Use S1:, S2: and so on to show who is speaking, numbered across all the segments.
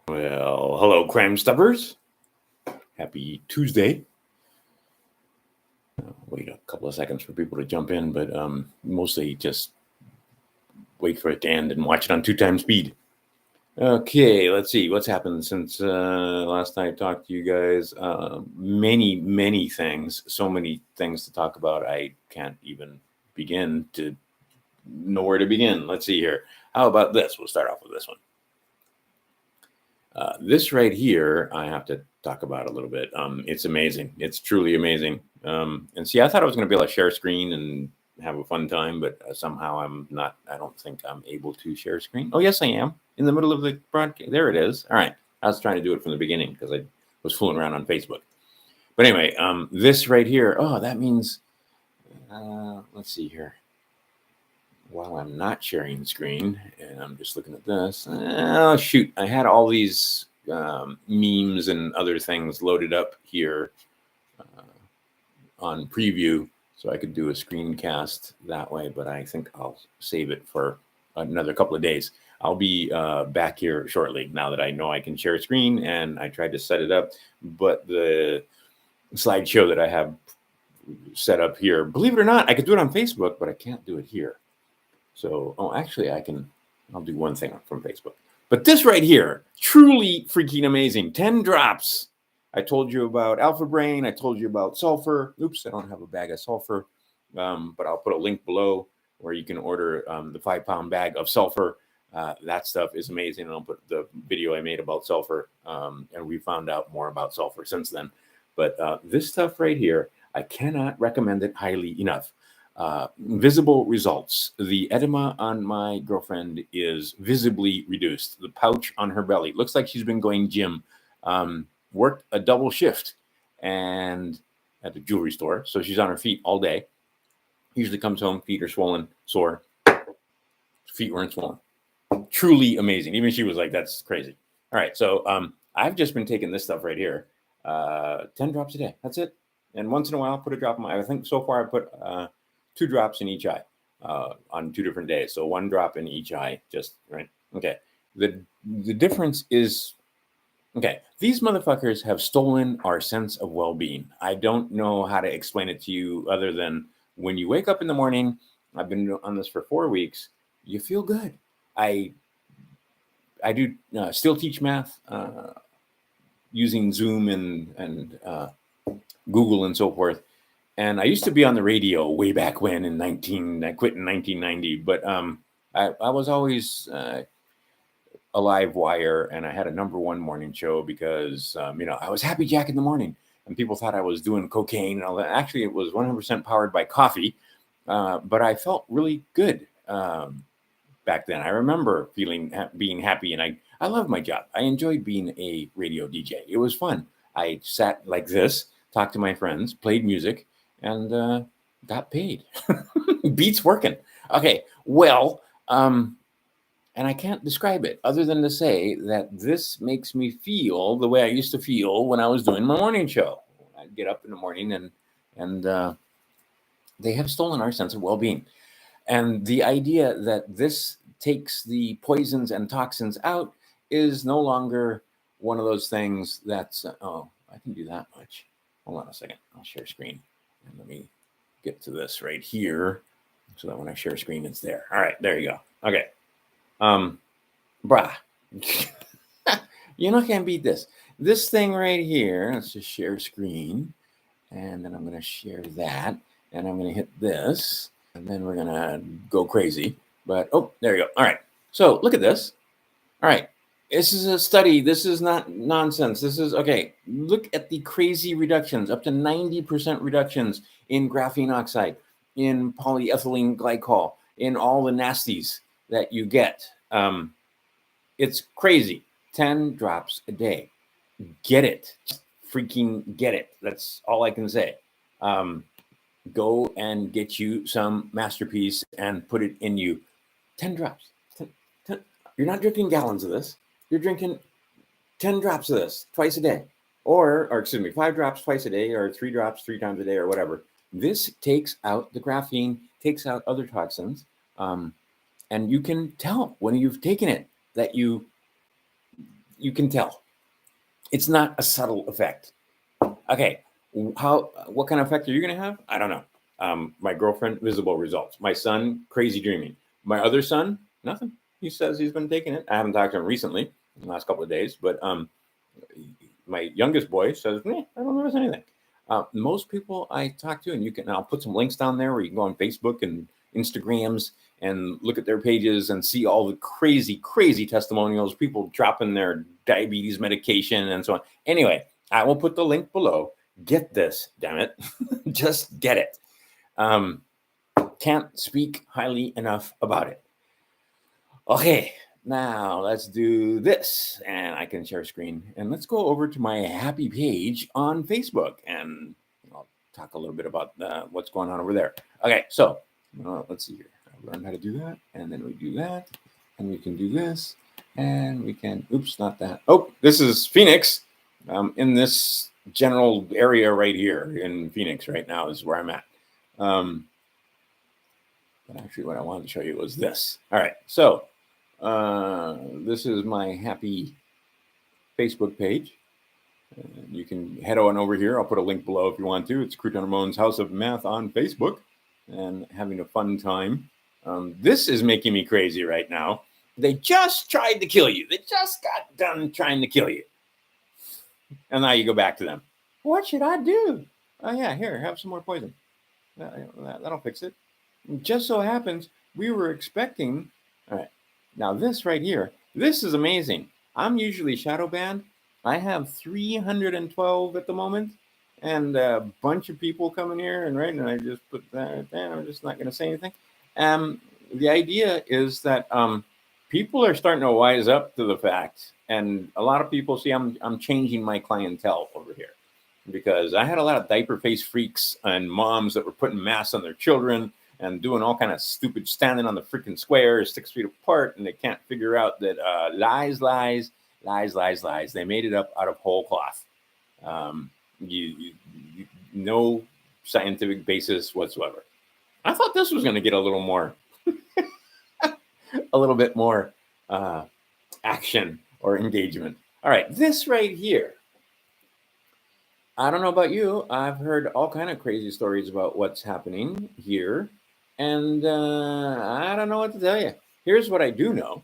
S1: Well, hello, crime stuffers. Happy Tuesday. Wait a couple of seconds for people to jump in, but mostly just wait for it to end and watch it on 2x speed. Okay, let's see what's happened since last time I talked to you guys. Many things, so many things to talk about. I can't even begin to know where to begin. Let's see here. How about this? We'll start off with this one. This right here, I have to talk about a little bit. It's amazing. It's truly amazing. And see, I thought I was going to be able to share screen and have a fun time, but somehow I'm not. I don't think I'm able to share screen. Oh, yes, I am. In the middle of the broadcast. There it is. All right. I was trying to do it from the beginning because I was fooling around on Facebook. But anyway, this right here. Oh, that means. Let's see here. While I'm not sharing the screen and I'm just looking at this, oh shoot, I had all these memes and other things loaded up here on preview so I could do a screencast that way, but I think I'll save it for another couple of days. I'll be back here shortly now that I know I can share a screen, and I tried to set it up, but the slideshow that I have set up here, believe it or not, I could do it on Facebook, but I can't do it here. So, actually, I'll do one thing from Facebook. But this right here, truly freaking amazing. 10 drops. I told you about Alpha Brain. I told you about Sulphur. Oops, I don't have a bag of Sulphur, but I'll put a link below where you can order the 5-pound bag of Sulphur. That stuff is amazing. And I'll put the video I made about Sulphur. And we found out more about Sulphur since then. But this stuff right here, I cannot recommend it highly enough. Visible results. The edema on my girlfriend is visibly reduced. The pouch on her belly looks like she's been going gym, worked a double shift, and at the jewelry store. So she's on her feet all day. Usually comes home, feet are swollen, sore. Feet weren't swollen. Truly amazing. Even she was like, "That's crazy." All right, so I've just been taking this stuff right here, 10 drops a day. That's it. And once in a while, I'll put a drop in my. I think so far I put 2 drops in each eye on 2 different days. So 1 drop in each eye, just right. Okay. The difference is, okay, these motherfuckers have stolen our sense of well-being. I don't know how to explain it to you other than when you wake up in the morning, I've been on this for 4 weeks, you feel good. I do still teach math using Zoom and Google and so forth. And I used to be on the radio way back when I quit in 1990, but I was always a live wire, and I had a #1 morning show because, I was Happy Jack in the morning, and people thought I was doing cocaine and all that. Actually, it was 100% powered by coffee, but I felt really good back then. I remember being happy, and I loved my job. I enjoyed being a radio DJ. It was fun. I sat like this, talked to my friends, played music, and got paid. Beats working. Okay, well, and I can't describe it other than to say that this makes me feel the way I used to feel when I was doing my morning show. I'd get up in the morning and they have stolen our sense of well-being. And the idea that this takes the poisons and toxins out is no longer one of those things that's, I can do that much. Hold on a second. I'll share screen. And let me get to this right here so that when I share screen, it's there. All right, there you go. Okay. Brah. Can't beat this. This thing right here, let's just share screen. And then I'm going to share that. And I'm going to hit this. And then we're going to go crazy. But, there you go. All right. So look at this. All right. This is a study. This is not nonsense. This is, okay, look at the crazy reductions, up to 90% reductions in graphene oxide, in polyethylene glycol, in all the nasties that you get. It's crazy. 10 drops a day. Get it. Freaking get it. That's all I can say. Go and get you some Masterpiece and put it in you. 10 drops. 10. You're not drinking gallons of this. You're drinking 10 drops of this twice a day, or 5 drops twice a day, or 3 drops 3 times a day, or whatever. This takes out the graphene, takes out other toxins, and you can tell when you've taken it that you can tell. It's not a subtle effect. Okay, what kind of effect are you going to have? I don't know. My girlfriend, visible results. My son, crazy dreaming. My other son, nothing. He says he's been taking it. I haven't talked to him recently, in the last couple of days, but my youngest boy says, I don't notice anything. Most people I talk to, and I'll put some links down there where you can go on Facebook and Instagrams and look at their pages and see all the crazy, crazy testimonials, people dropping their diabetes medication and so on. Anyway, I will put the link below. Get this, damn it. Just get it. Can't speak highly enough about it. Okay, now let's do this, and I can share screen. And let's go over to my happy page on Facebook, and I'll talk a little bit about what's going on over there. Okay, so let's see here. I learned how to do that, and then we do that, and we can do this, and we can, oops, not that. Oh, this is Phoenix. In this general area right here in Phoenix right now is where I'm at. But actually what I wanted to show you was this. All right, so this is my happy Facebook page. You can head on over here. I'll put a link below if you want to. It's Crouton Ramon's House of Math on Facebook, and having a fun time. This is making me crazy right now. They just tried to kill you. They just got done trying to kill you. And now you go back to them. What should I do? Oh, yeah, here, have some more poison. That'll fix it. It just so happens we were expecting. All right. Now, this right here, this is amazing. I'm usually shadow banned. I have 312 at the moment, and a bunch of people coming here, and I just put that there. I'm just not going to say anything. The idea is that people are starting to wise up to the fact, and a lot of people see I'm changing my clientele over here, because I had a lot of diaper face freaks and moms that were putting masks on their children and doing all kind of stupid, standing on the freaking squares 6 feet apart, and they can't figure out that lies. They made it up out of whole cloth. No scientific basis whatsoever. I thought this was going to get a little more, a little bit more action or engagement. All right, this right here. I don't know about you. I've heard all kind of crazy stories about what's happening here, and I don't know what to tell you. Here's what I do know.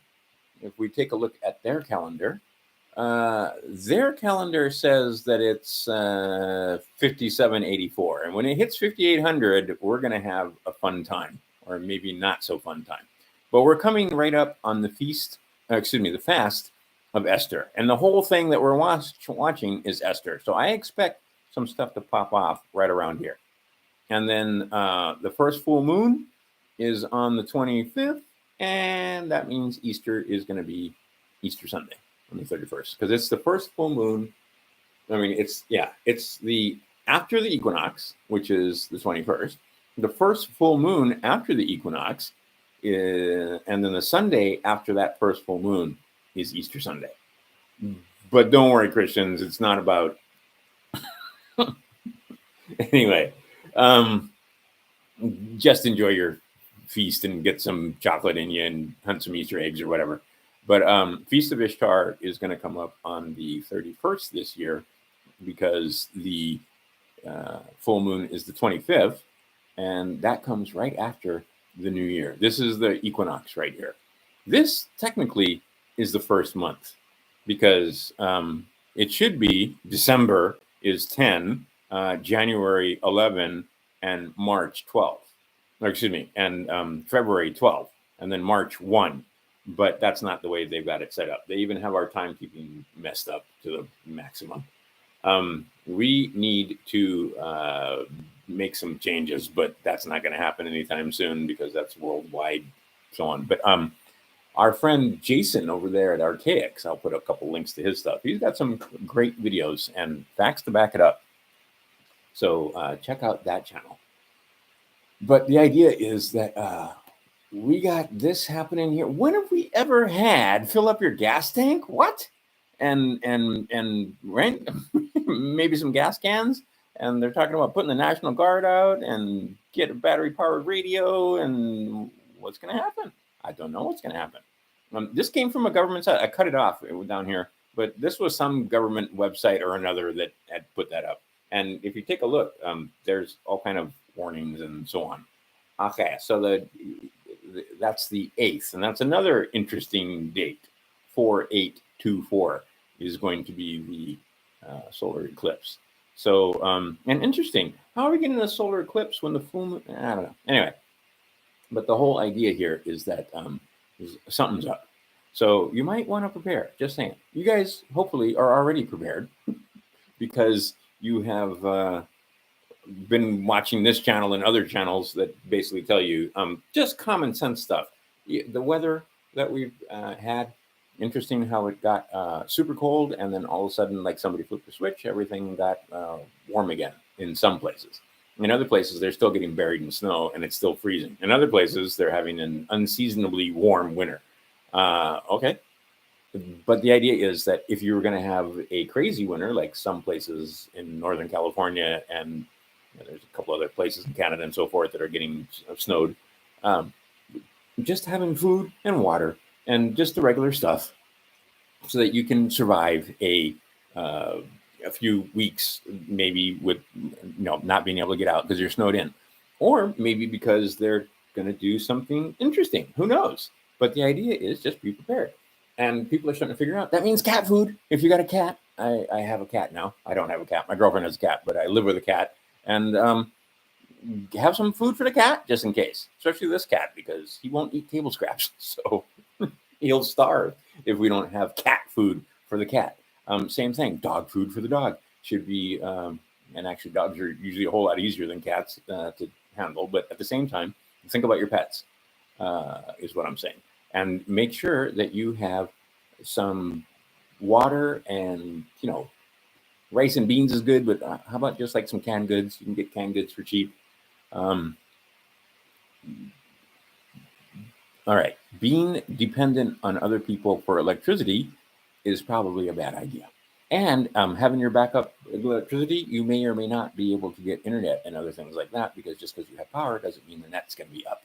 S1: If we take a look at their calendar says that it's 5784, and when it hits 5800, we're going to have a fun time, or maybe not so fun time. But we're coming right up on the the fast of Esther, and the whole thing that we're watching is Esther. So I expect some stuff to pop off right around here. And then the first full moon is on the 25th, and that means Easter is going to be Easter Sunday on the 31st, because it's the first full moon. I mean, it's the after the equinox, which is the 21st. The first full moon after the equinox, and then the Sunday after that first full moon is Easter Sunday. But don't worry, Christians, it's not about. Anyway, just enjoy your feast and get some chocolate in you and hunt some Easter eggs or whatever. But Feast of Ishtar is going to come up on the 31st this year, because the full moon is the 25th, and that comes right after the new year. This is the equinox right here. This technically is the first month, because it should be December is 10, January 11, and March 12. Or excuse me, and February 12, and then March 1. But that's not the way they've got it set up. They even have our timekeeping messed up to the maximum. We need to make some changes, but that's not going to happen anytime soon, because that's worldwide, so on. But our friend Jason over there at Archaix, I'll put a couple links to his stuff. He's got some great videos and facts to back it up. So check out that channel. But the idea is that we got this happening here. When have we ever had fill up your gas tank? What? And right? Maybe some gas cans. And they're talking about putting the National Guard out and get a battery-powered radio. And what's going to happen? I don't know what's going to happen. This came from a government site. I cut it off down here. but this was some government website or another that had put that up. And if you take a look, there's all kind of warnings and so on. Okay, so that's the 8th, and that's another interesting date. 4824 is going to be the solar eclipse. So, and interesting, how are we getting a solar eclipse when the full moon? I don't know. Anyway, but the whole idea here is that something's up. So you might want to prepare. Just saying. You guys hopefully are already prepared because you have been watching this channel and other channels that basically tell you just common sense stuff. The weather that we've had, interesting how it got super cold, and then all of a sudden, like somebody flipped the switch, everything got warm again in some places. In other places, they're still getting buried in snow and it's still freezing. In other places, they're having an unseasonably warm winter. Okay. But the idea is that if you were going to have a crazy winter, like some places in Northern California, and there's a couple other places in Canada and so forth that are getting snowed, just having food and water and just the regular stuff so that you can survive a few weeks, maybe with not being able to get out because you're snowed in, or maybe because they're going to do something interesting. Who knows? But the idea is just be prepared. And people are starting to figure out that means cat food. If you got a cat, I have a cat now. I don't have a cat. My girlfriend has a cat, but I live with a cat. And have some food for the cat just in case, especially this cat, because he won't eat table scraps. So he'll starve if we don't have cat food for the cat. Same thing, dog food for the dog should be, and actually dogs are usually a whole lot easier than cats to handle. But at the same time, think about your pets, is what I'm saying. And make sure that you have some water and, rice and beans is good, but how about just like some canned goods? You can get canned goods for cheap. All right. Being dependent on other people for electricity is probably a bad idea. And having your backup electricity, you may or may not be able to get internet and other things like that, because just because you have power doesn't mean the net's going to be up.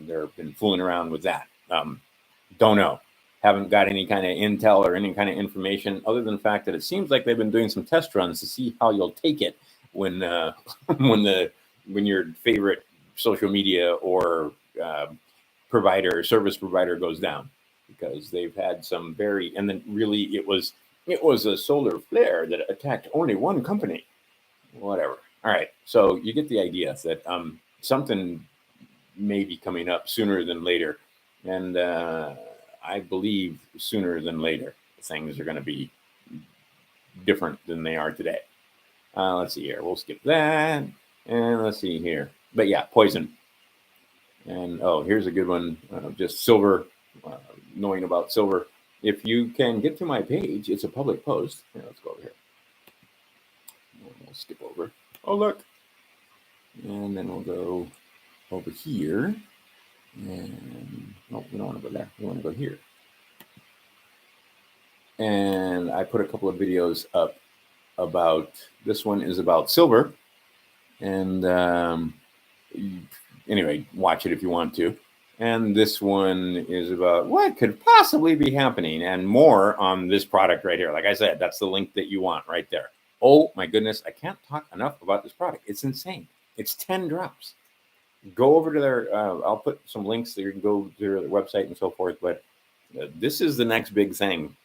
S1: They've been fooling around with that. Don't know. Haven't got any kind of intel or any kind of information other than the fact that it seems like they've been doing some test runs to see how you'll take it when when your favorite social media or provider or service provider goes down, because they've had some and then really it was a solar flare that attacked only one company. Whatever. All right. So you get the idea that something may be coming up sooner than later. And I believe sooner than later, things are going to be different than they are today. Let's see here. We'll skip that. And let's see here. But yeah, poison. And here's a good one. Just silver, knowing about silver. If you can get to my page, it's a public post. Here, let's go over here. We'll skip over. Oh, look. And then we'll go over here. And no, we don't want to go there. We want to go here. And I put a couple of videos up about, this one is about silver. And anyway, watch it if you want to. And this one is about what could possibly be happening and more on this product right here. Like I said, that's the link that you want right there. Oh my goodness, I can't talk enough about this product. It's insane. It's 10 drops. Go over to their, I'll put some links so you can go to their website and so forth. But this is the next big thing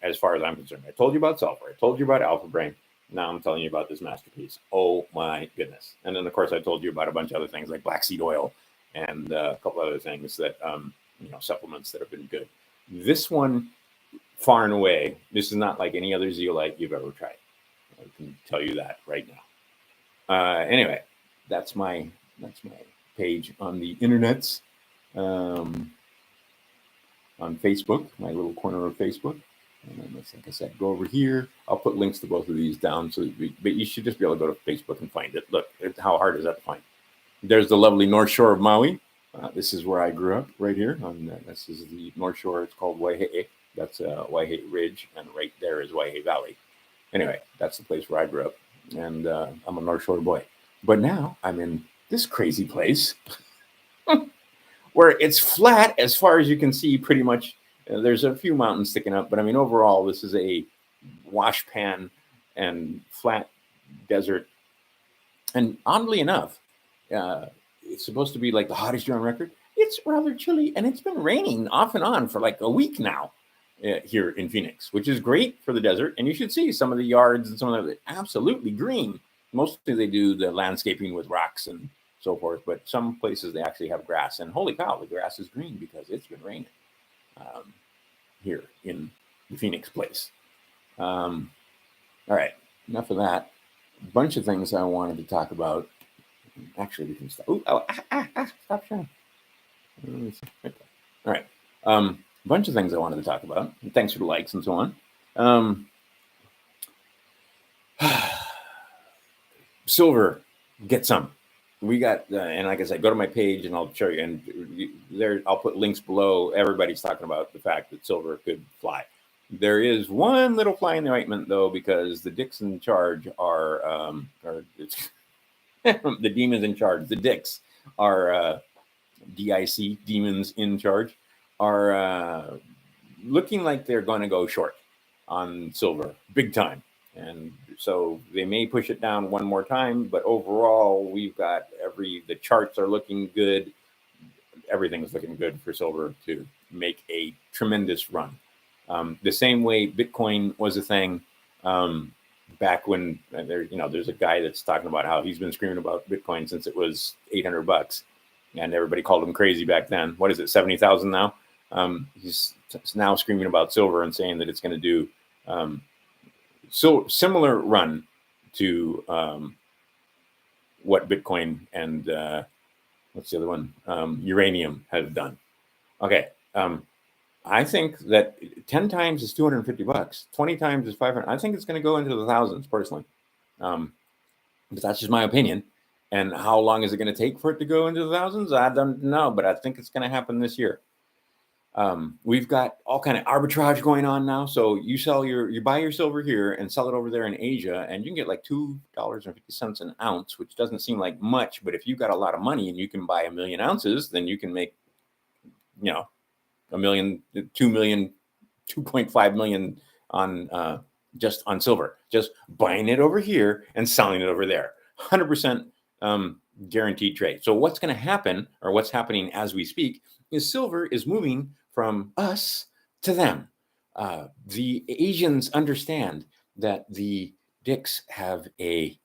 S1: as far as I'm concerned. I told you about Sulphur. I told you about Alpha Brain. Now I'm telling you about this masterpiece. Oh my goodness. And then of course I told you about a bunch of other things like black seed oil and a couple other things that, supplements that have been good. This one, far and away, this is not like any other zeolite you've ever tried. I can tell you that right now. Anyway, that's my page on the internets, on Facebook, my little corner of Facebook. And then, like I said, go over here. I'll put links to both of these down. But you should just be able to go to Facebook and find it. Look, how hard is that to find? There's the lovely North Shore of Maui. This is where I grew up, right here. This is the North Shore. It's called Waihe'e. That's Waihe'e Ridge, and right there is Waihe'e Valley. Anyway, that's the place where I grew up, and I'm a North Shore boy. But now I'm in this crazy place where it's flat as far as you can see, pretty much There's a few mountains sticking up, but I mean, overall, this is a wash pan and flat desert. And oddly enough, it's supposed to be like the hottest year on record. It's rather chilly, and it's been raining off and on for like a week now here in Phoenix, which is great for the desert. And you should see some of the yards and some of them absolutely green. Mostly they do the landscaping with rocks and so forth, but some places they actually have grass. And holy cow, the grass is green because it's been raining here in the Phoenix place. All right, enough of that. A bunch of things I wanted to talk about. Actually, we can stop. Stop sharing. All right. A bunch of things I wanted to talk about. Thanks for the likes and so on. Silver, get some. We got, and like I said, go to my page and I'll show you. And there, I'll put links below. Everybody's talking about the fact that silver could fly. There is one little fly in the ointment, though, because the dicks in charge are the demons in charge. The dicks are DIC, demons in charge, are looking like they're going to go short on silver, big time. And so they may push it down one more time, but overall, we've got the charts are looking good. Everything is looking good for silver to make a tremendous run. The same way Bitcoin was a thing back when there's a guy that's talking about how he's been screaming about Bitcoin since it was $800, and everybody called him crazy back then. What is it, 70,000 now? He's now screaming about silver and saying that it's going to do similar run to what Bitcoin and what's the other one? Uranium have done. Okay. I think that 10 times is $250, 20 times is 500. I think it's going to go into the thousands personally. But that's just my opinion. And how long is it going to take for it to go into the thousands? I don't know, but I think it's going to happen this year. We've got all kind of arbitrage going on now. So you buy your silver here and sell it over there in Asia, and you can get like $2.50 an ounce, which doesn't seem like much, but if you've got a lot of money and you can buy 1 million ounces, then you can make, $1 million, 2 million, 2.5 million on just on silver, just buying it over here and selling it over there. 100% guaranteed trade. So what's going to happen, or what's happening as we speak, is silver is moving from us to them. The Asians understand that the dicks have a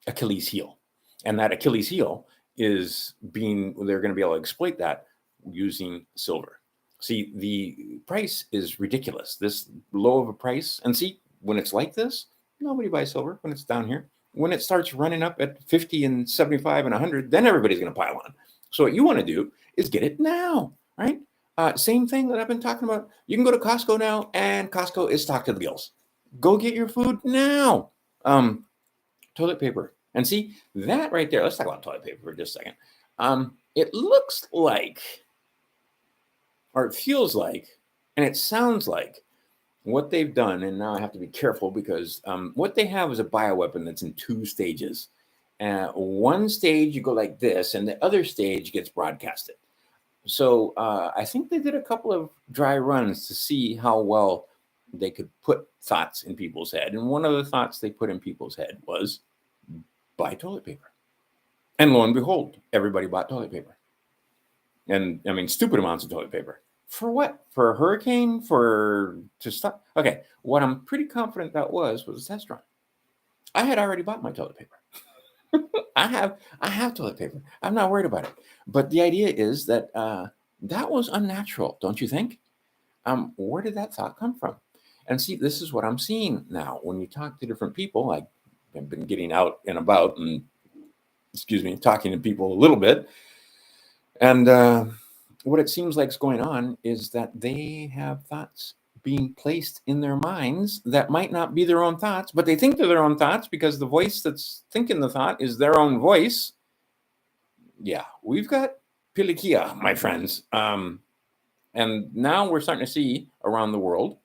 S1: Achilles heel, and that Achilles heel is they're going to be able to exploit that using silver. See, the price is ridiculous, this low of a price. And see, when it's like this, nobody buys silver when it's down here. When it starts running up at 50 and 75 and 100, then everybody's going to pile on. So what you want to do is get it now, right? Same thing that I've been talking about. You can go to Costco now, and Costco is stocked to the gills. Go get your food now. Toilet paper. And see, that right there, let's talk about toilet paper for just a second. It looks like, or it feels like, and it sounds like what they've done, and now I have to be careful because what they have is a bioweapon that's in 2 stages. One stage you go like this, and the other stage gets broadcasted. So I think they did a couple of dry runs to see how well they could put thoughts in people's head. And one of the thoughts they put in people's head was buy toilet paper. And lo and behold, everybody bought toilet paper. And I mean, stupid amounts of toilet paper. For what? For a hurricane? To stop? Okay, what I'm pretty confident that was a test run. I had already bought my toilet paper. I have toilet paper. I'm not worried about it. But the idea is that that was unnatural, don't you think? Where did that thought come from? And see, this is what I'm seeing now. When you talk to different people, I've been getting out and about and, talking to people a little bit. And what it seems like is going on is that they have thoughts being placed in their minds that might not be their own thoughts, but they think they're their own thoughts because the voice that's thinking the thought is their own voice. Yeah, we've got Pilikia, my friends. And now we're starting to see around the world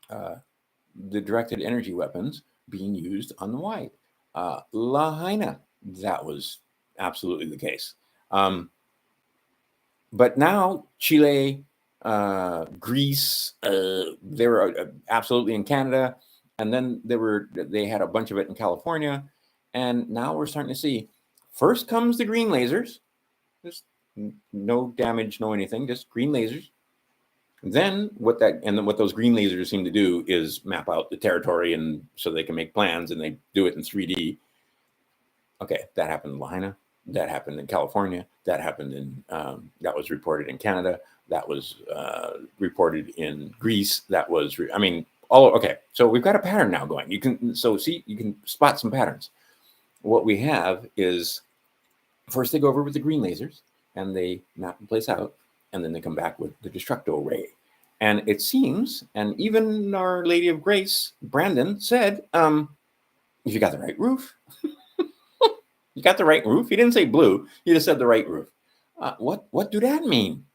S1: the directed energy weapons being used on the white. Lahaina, that was absolutely the case. But now Chile, Greece. They were absolutely in Canada, and then they had a bunch of it in California, and now we're starting to see. First comes the green lasers. There's no damage, no anything, just green lasers. Then what those green lasers seem to do is map out the territory, and so they can make plans, and they do it in 3D. Okay, that happened in Lahaina. That happened in California. That happened in that was reported in Canada. That was reported in Greece. That was okay. So we've got a pattern now going. You can spot some patterns. What we have is first they go over with the green lasers and they map the place out, and then they come back with the destructo ray. And it seems, and even Our Lady of Grace, Brandon, said, if you got the right roof, you got the right roof. He didn't say blue. He just said the right roof. What do that mean?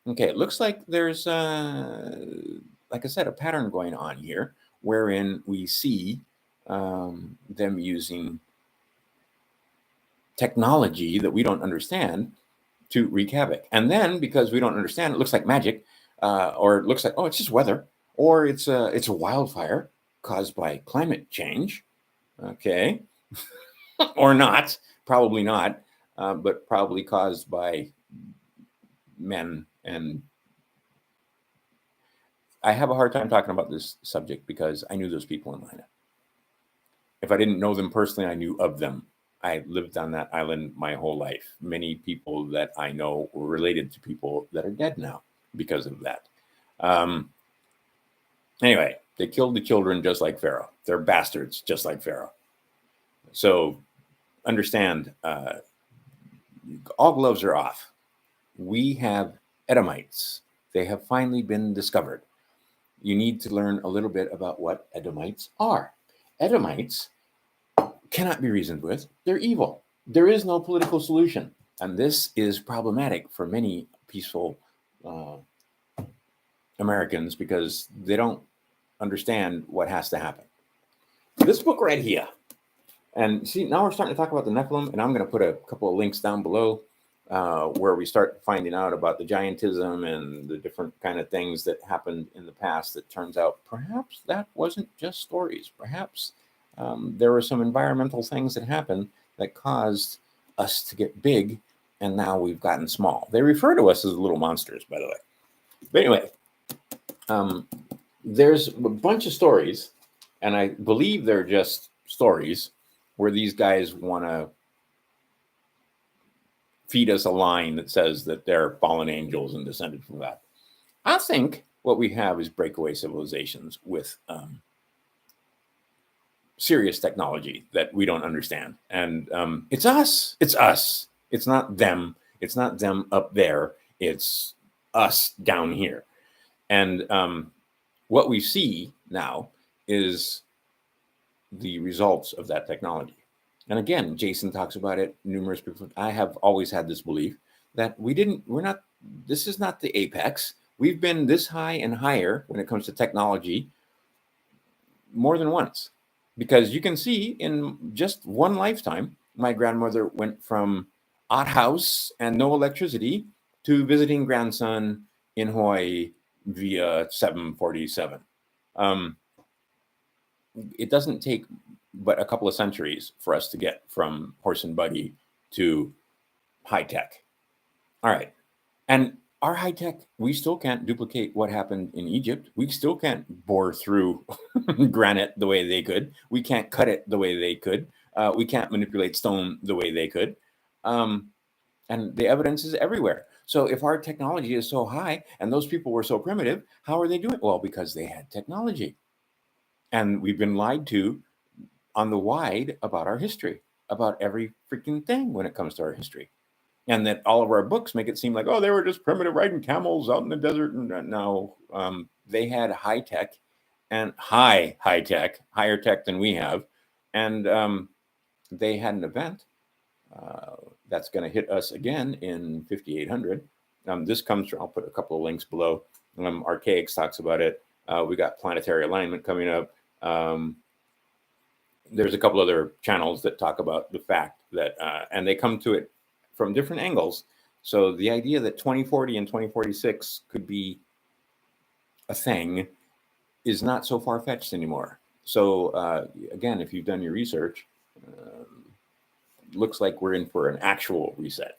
S1: Okay, it looks like there's, like I said, a pattern going on here, wherein we see them using technology that we don't understand to wreak havoc. And then, because we don't understand, it looks like magic, or it looks like, oh, it's just weather, or it's a wildfire caused by climate change. Okay. Or not, probably not, but probably caused by men. And I have a hard time talking about this subject because I knew those people in Lahaina. If I didn't know them personally, I knew of them. I lived on that island my whole life. Many people that I know were related to people that are dead now because of that. Anyway, they killed the children just like Pharaoh. They're bastards just like Pharaoh. So understand, all gloves are off. We have Edomites. They have finally been discovered. You need to learn a little bit about what Edomites are. Edomites cannot be reasoned with. They're evil. There is no political solution. And this is problematic for many peaceful Americans because they don't understand what has to happen. This book right here. And see, now we're starting to talk about the Nephilim, and I'm going to put a couple of links down below where we start finding out about the giantism and the different kind of things that happened in the past that turns out perhaps that wasn't just stories. Perhaps there were some environmental things that happened that caused us to get big, and now we've gotten small. They refer to us as little monsters, by the way. But anyway, there's a bunch of stories, and I believe they're just stories, where these guys want to feed us a line that says that they're fallen angels and descended from God. I think what we have is breakaway civilizations with serious technology that we don't understand. And it's us. It's us. It's not them. It's not them up there. It's us down here. And what we see now is the results of that technology. And again, Jason talks about it numerous people. I have always had this belief that this is not the apex. We've been this high and higher when it comes to technology more than once. Because you can see in just one lifetime, my grandmother went from outhouse and no electricity to visiting grandson in Hawaii via 747. It doesn't take but a couple of centuries for us to get from horse and buggy to high tech. All right. And our high tech, we still can't duplicate what happened in Egypt. We still can't bore through granite the way they could. We can't cut it the way they could. We can't manipulate stone the way they could. And the evidence is everywhere. So if our technology is so high and those people were so primitive, how are they doing it? Well, because they had technology. And we've been lied to on the wide about our history, about every freaking thing when it comes to our history. And that all of our books make it seem like, oh, they were just primitive riding camels out in the desert. And no, they had high tech and high tech, higher tech than we have. And they had an event that's going to hit us again in 5800. This comes from, I'll put a couple of links below. Archaix talks about it. We got planetary alignment coming up. There's a couple other channels that talk about the fact that, and they come to it from different angles. So the idea that 2040 and 2046 could be a thing is not so far-fetched anymore. So again, if you've done your research, looks like we're in for an actual reset.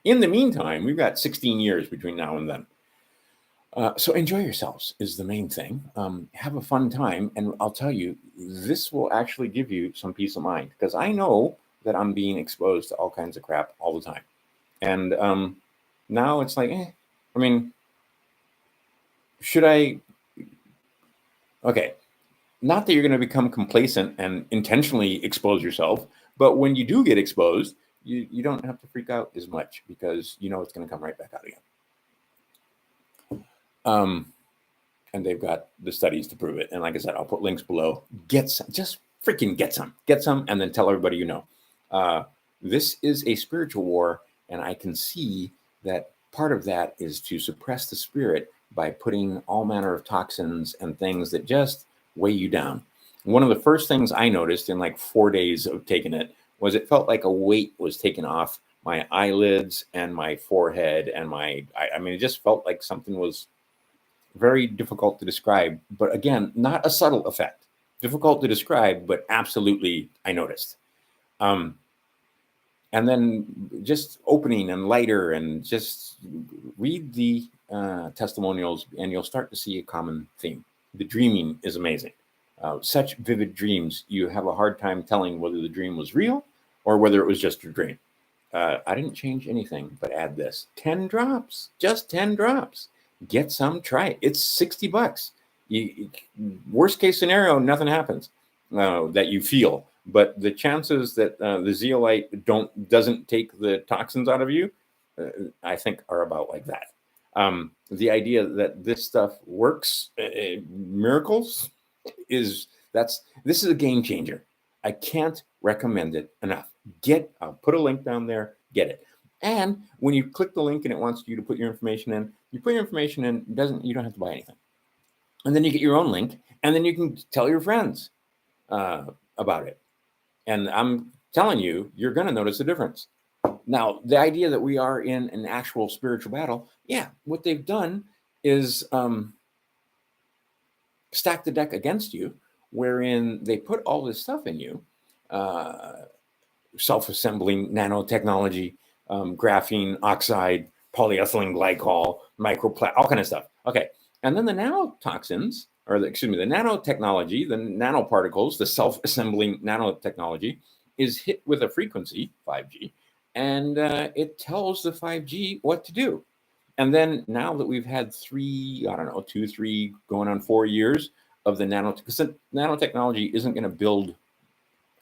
S1: In the meantime, we've got 16 years between now and then. So enjoy yourselves is the main thing. Have a fun time. And I'll tell you, this will actually give you some peace of mind, because I know that I'm being exposed to all kinds of crap all the time. And now it's like, I mean, should I? Okay. Not that you're going to become complacent and intentionally expose yourself, but when you do get exposed, you don't have to freak out as much, because you know it's going to come right back out again. And they've got the studies to prove it. And like I said, I'll put links below. Get some, just freaking get some, and then tell everybody you know. This is a spiritual war, and I can see that part of that is to suppress the spirit by putting all manner of toxins and things that just weigh you down. One of the first things I noticed in like 4 days of taking it was it felt like a weight was taken off my eyelids and my forehead and I mean, it just felt like something was very difficult to describe, but again, not a subtle effect. Difficult to describe, but absolutely I noticed. And then just opening and lighter, and just read the testimonials, and you'll start to see a common theme. The dreaming is amazing. Such vivid dreams, you have a hard time telling whether the dream was real or whether it was just a dream. I didn't change anything but add this. 10 drops, just 10 drops. Get some, try it. It's $60. Worst case scenario, nothing happens that you feel. But the chances that the zeolite doesn't take the toxins out of you, I think are about like that. The idea that this stuff works, miracles, this is a game changer. I can't recommend it enough. I'll put a link down there, get it. And when you click the link and it wants you to put your information in, you put your information in, you don't have to buy anything. And then you get your own link, and then you can tell your friends about it. And I'm telling you, you're going to notice a difference. Now, the idea that we are in an actual spiritual battle, yeah, what they've done is stack the deck against you, wherein they put all this stuff in you, self-assembling nanotechnology, graphene oxide, polyethylene glycol, all kind of stuff. Okay. And then the nanotoxins, the nanotechnology, the nanoparticles, the self-assembling nanotechnology is hit with a frequency, 5G, and it tells the 5G what to do. And then now that we've had 2, 3, going on 4 years of the nanotechnology isn't going to build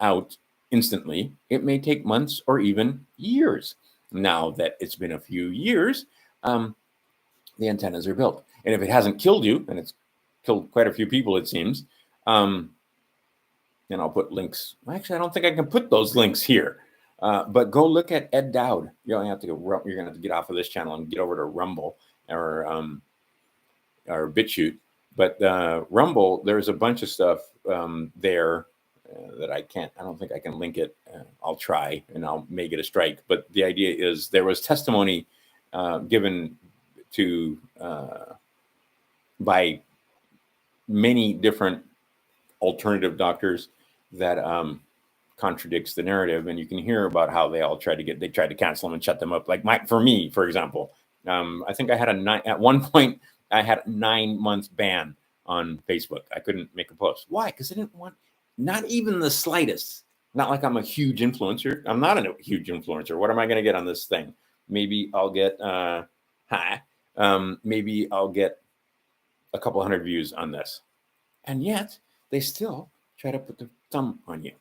S1: out instantly. It may take months or even years. Now that it's been a few years, the antennas are built. And if it hasn't killed you, and it's killed quite a few people, it seems, and I'll put links. Actually, I don't think I can put those links here. But go look at Ed Dowd. You're going to have to get off of this channel and get over to Rumble or BitChute. But Rumble, there's a bunch of stuff there that I don't think I can link it. I'll try, and I'll make it a strike. But the idea is there was testimony given to by many different alternative doctors that contradicts the narrative, and you can hear about how they tried to cancel them and shut them up. Like for me, for example, I think I had at one point I had a 9 months ban on Facebook. I couldn't make a post. Why? Because I didn't want, not even the slightest. Not like I'm a huge influencer. I'm not a huge influencer. What am I going to get on this thing? Maybe I'll get maybe I'll get a couple hundred views on this, and yet they still try to put the thumb on you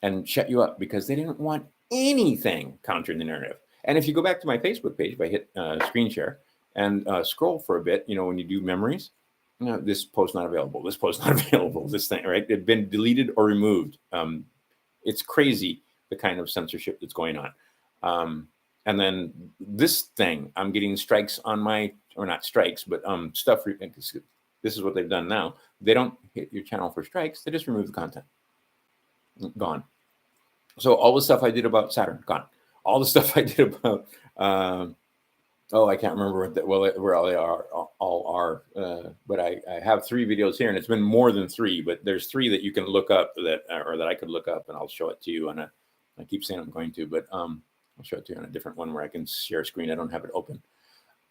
S1: and shut you up because they didn't want anything countering the narrative. And if you go back to my Facebook page, if I hit screen share and scroll for a bit, when you do memories, this post not available, this post not available, this thing, right? It's been deleted or removed. It's crazy the kind of censorship that's going on. And then this thing, I'm getting strikes on or not strikes, but stuff. This is what they've done now. They don't hit your channel for strikes. They just remove the content. Gone. So all the stuff I did about Saturn, gone. All the stuff I did about Oh, I can't remember where all they are. But I have 3 videos here, and it's been more than 3. But there's 3 that you can look up that I could look up, and I'll show it to you on a. I keep saying I'm going to, but I'll show it to you on a different one where I can share screen. I don't have it open.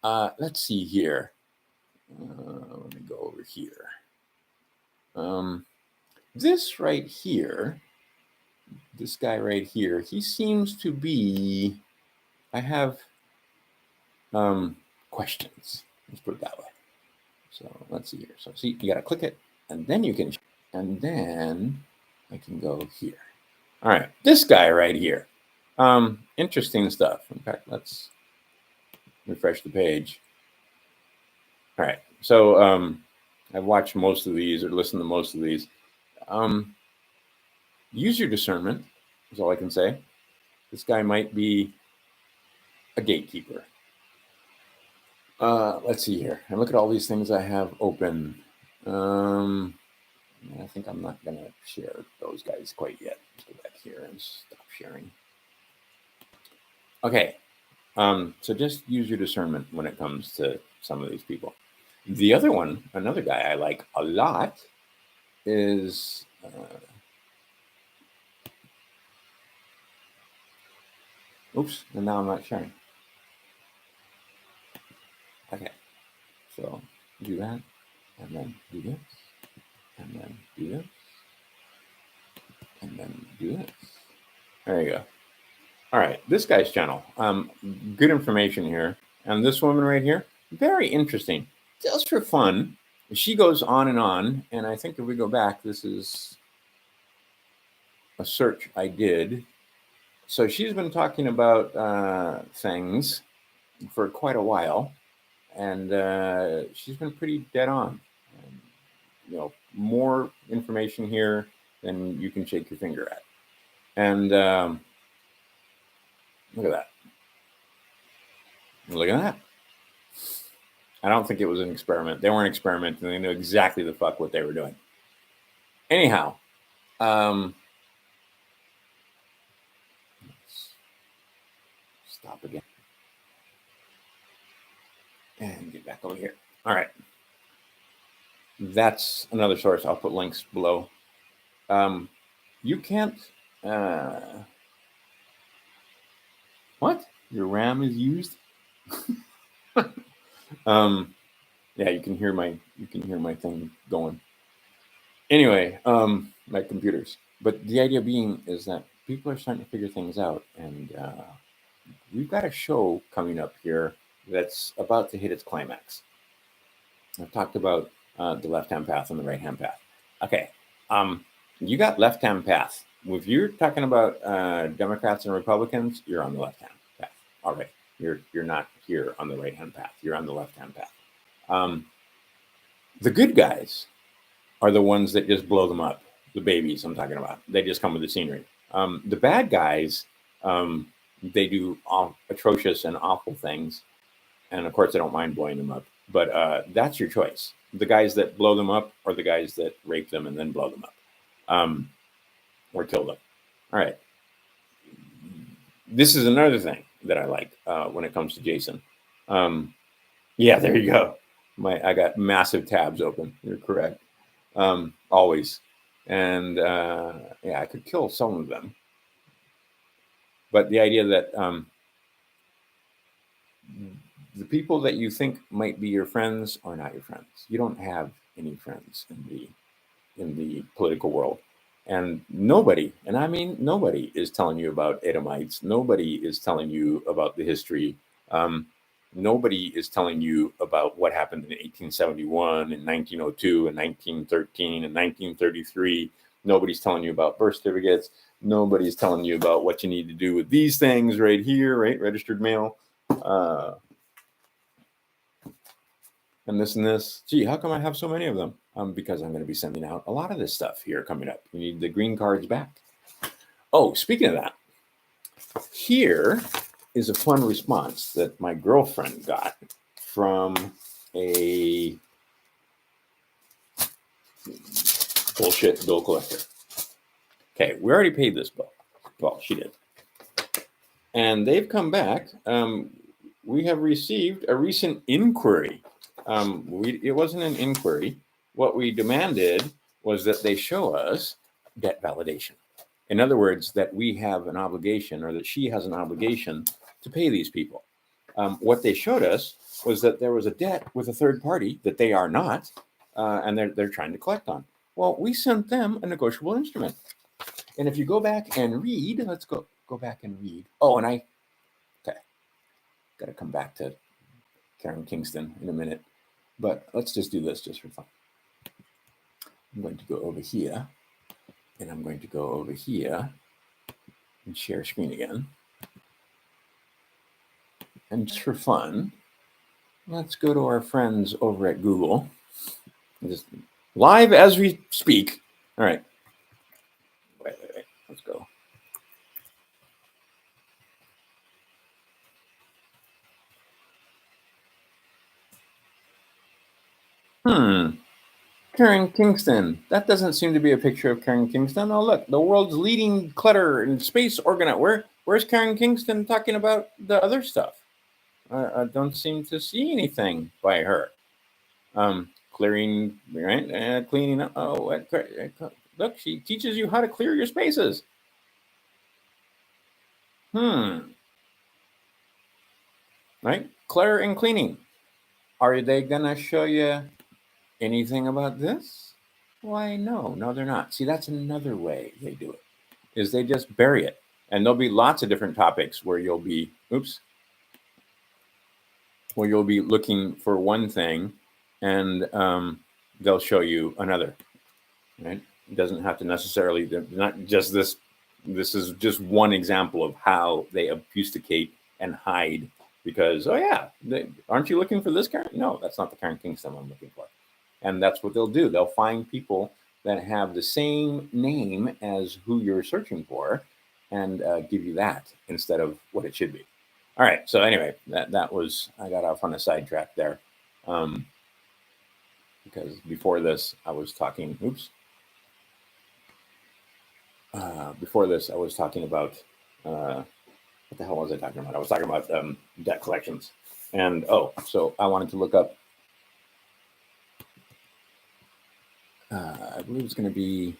S1: Let's see here. Let me go over here. This right here, this guy right here, he seems to be. I have questions. Let's put it that way. So let's see here. So see, you got to click it, and then you can, and then I can go here. All right, this guy right here. Interesting stuff. In fact, let's refresh the page. All right, so I've watched most of these or listened to most of these. Use your discernment is all I can say. This guy might be a gatekeeper. Let's see here. And look at all these things I have open. I think I'm not going to share those guys quite yet. Let's go back here and stop sharing. Okay. So just use your discernment when it comes to some of these people. The other one, another guy I like a lot is oops, and now I'm not sharing. Okay. So do that, and then do this, and then do this, and then do this. There you go. All right, this guy's channel. Good information here. And this woman right here, very interesting. Just for fun. She goes on, and I think if we go back, this is a search I did. So she's been talking about things for quite a while, and she's been pretty dead on. More information here than you can shake your finger at. And look at that. Look at that. I don't think it was an experiment. They weren't experimenting. They knew exactly the fuck what they were doing. Anyhow, let's stop again and get back over here. All right. That's another source. I'll put links below. You can't. What? Your RAM is used? Yeah, you can hear my thing going. Anyway, my computers. But the idea being is that people are starting to figure things out, and we've got a show coming up here that's about to hit its climax. I've talked about the left-hand path and the right-hand path. Okay, you got left-hand path. If you're talking about Democrats and Republicans, you're on the left-hand path. All right, you're not here on the right-hand path. You're on the left-hand path. The good guys are the ones that just blow them up. The babies I'm talking about. They just come with the scenery. The bad guys, they do atrocious and awful things. And of course, they don't mind blowing them up. But that's your choice. The guys that blow them up or the guys that rape them and then blow them up or kill them. All right. This is another thing that I like when it comes to Jason. Yeah, there you go. I got massive tabs open. You're correct. Always. And yeah, I could kill some of them. But the idea that the people that you think might be your friends are not your friends. You don't have any friends in the political world. And nobody, and I mean nobody, is telling you about Edomites. Nobody is telling you about the history. Nobody is telling you about what happened in 1871 and 1902 and 1913 and 1933. Nobody's telling you about birth certificates. Nobody's telling you about what you need to do with these things right here, right? Registered mail. And this and this. Gee, how come I have so many of them? Because I'm going to be sending out a lot of this stuff here coming up. You need the green cards back. Oh, speaking of that, here is a fun response that my girlfriend got from a bullshit bill collector. Okay, we already paid this bill. Well, she did. And they've come back. we have received a recent inquiry. It wasn't an inquiry. What we demanded was that they show us debt validation. In other words, that we have an obligation, or that she has an obligation to pay these people. What they showed us was that there was a debt with a third party that they are not, and they're trying to collect on. Well, we sent them a negotiable instrument. And if you go back and read, let's go back and read. Oh, and okay, got to come back to Karen Kingston in a minute, but let's just do this just for fun. I'm going to go over here, and I'm going to go over here and share screen again. And just for fun, let's go to our friends over at Google. Just live as we speak. All right. Wait. Let's go. Karen Kingston. That doesn't seem to be a picture of Karen Kingston. Oh, look, the world's leading clutter and space organizer. Where's Karen Kingston talking about the other stuff? I don't seem to see anything by her. Clearing, right? Cleaning up. Oh, look, she teaches you how to clear your spaces. Right? Clutter and cleaning. Are they going to show you anything about this? Why, no, they're not. See, that's another way they do it, is they just bury it. And there'll be lots of different topics where you'll be, where you'll be looking for one thing, and they'll show you another, right? It doesn't have to necessarily, not just this. This is just one example of how they obfuscate and hide, because, oh yeah, aren't you looking for this Karen? No, that's not the Karen Kingston I'm looking for. And that's what they'll do. They'll find people that have the same name as who you're searching for, and give you that instead of what it should be. All right. So anyway, that was, I got off on a sidetrack there, because before this I was talking. Before this I was talking about what the hell was I talking about? I was talking about debt collections, and so I wanted to look up. I believe it's going to be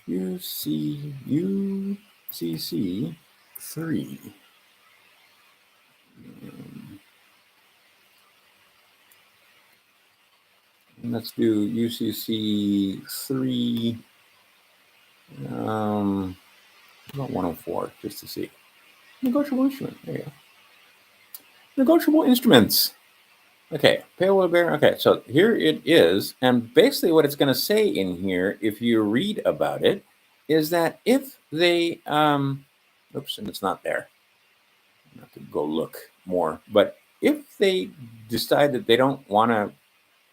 S1: UCC 3. And let's do UCC 3. About 104, just to see. Negotiable instrument. There you go. Negotiable instruments. Okay, payable bearer. Okay, so here it is. And basically what it's going to say in here, if you read about it, is that if they, and it's not there. I have to go look more. But if they decide that they don't want to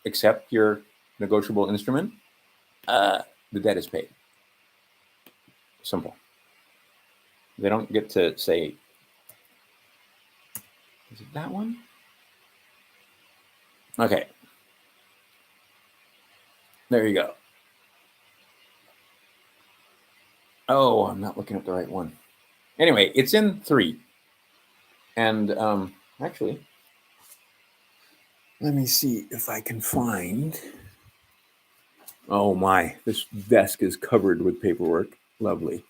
S1: accept your negotiable instrument, the debt is paid. Simple. They don't get to say, is it that one? Okay. There you go. Oh, I'm not looking at the right one. Anyway, it's in 3. And actually, let me see if I can find. Oh my, this desk is covered with paperwork. Lovely.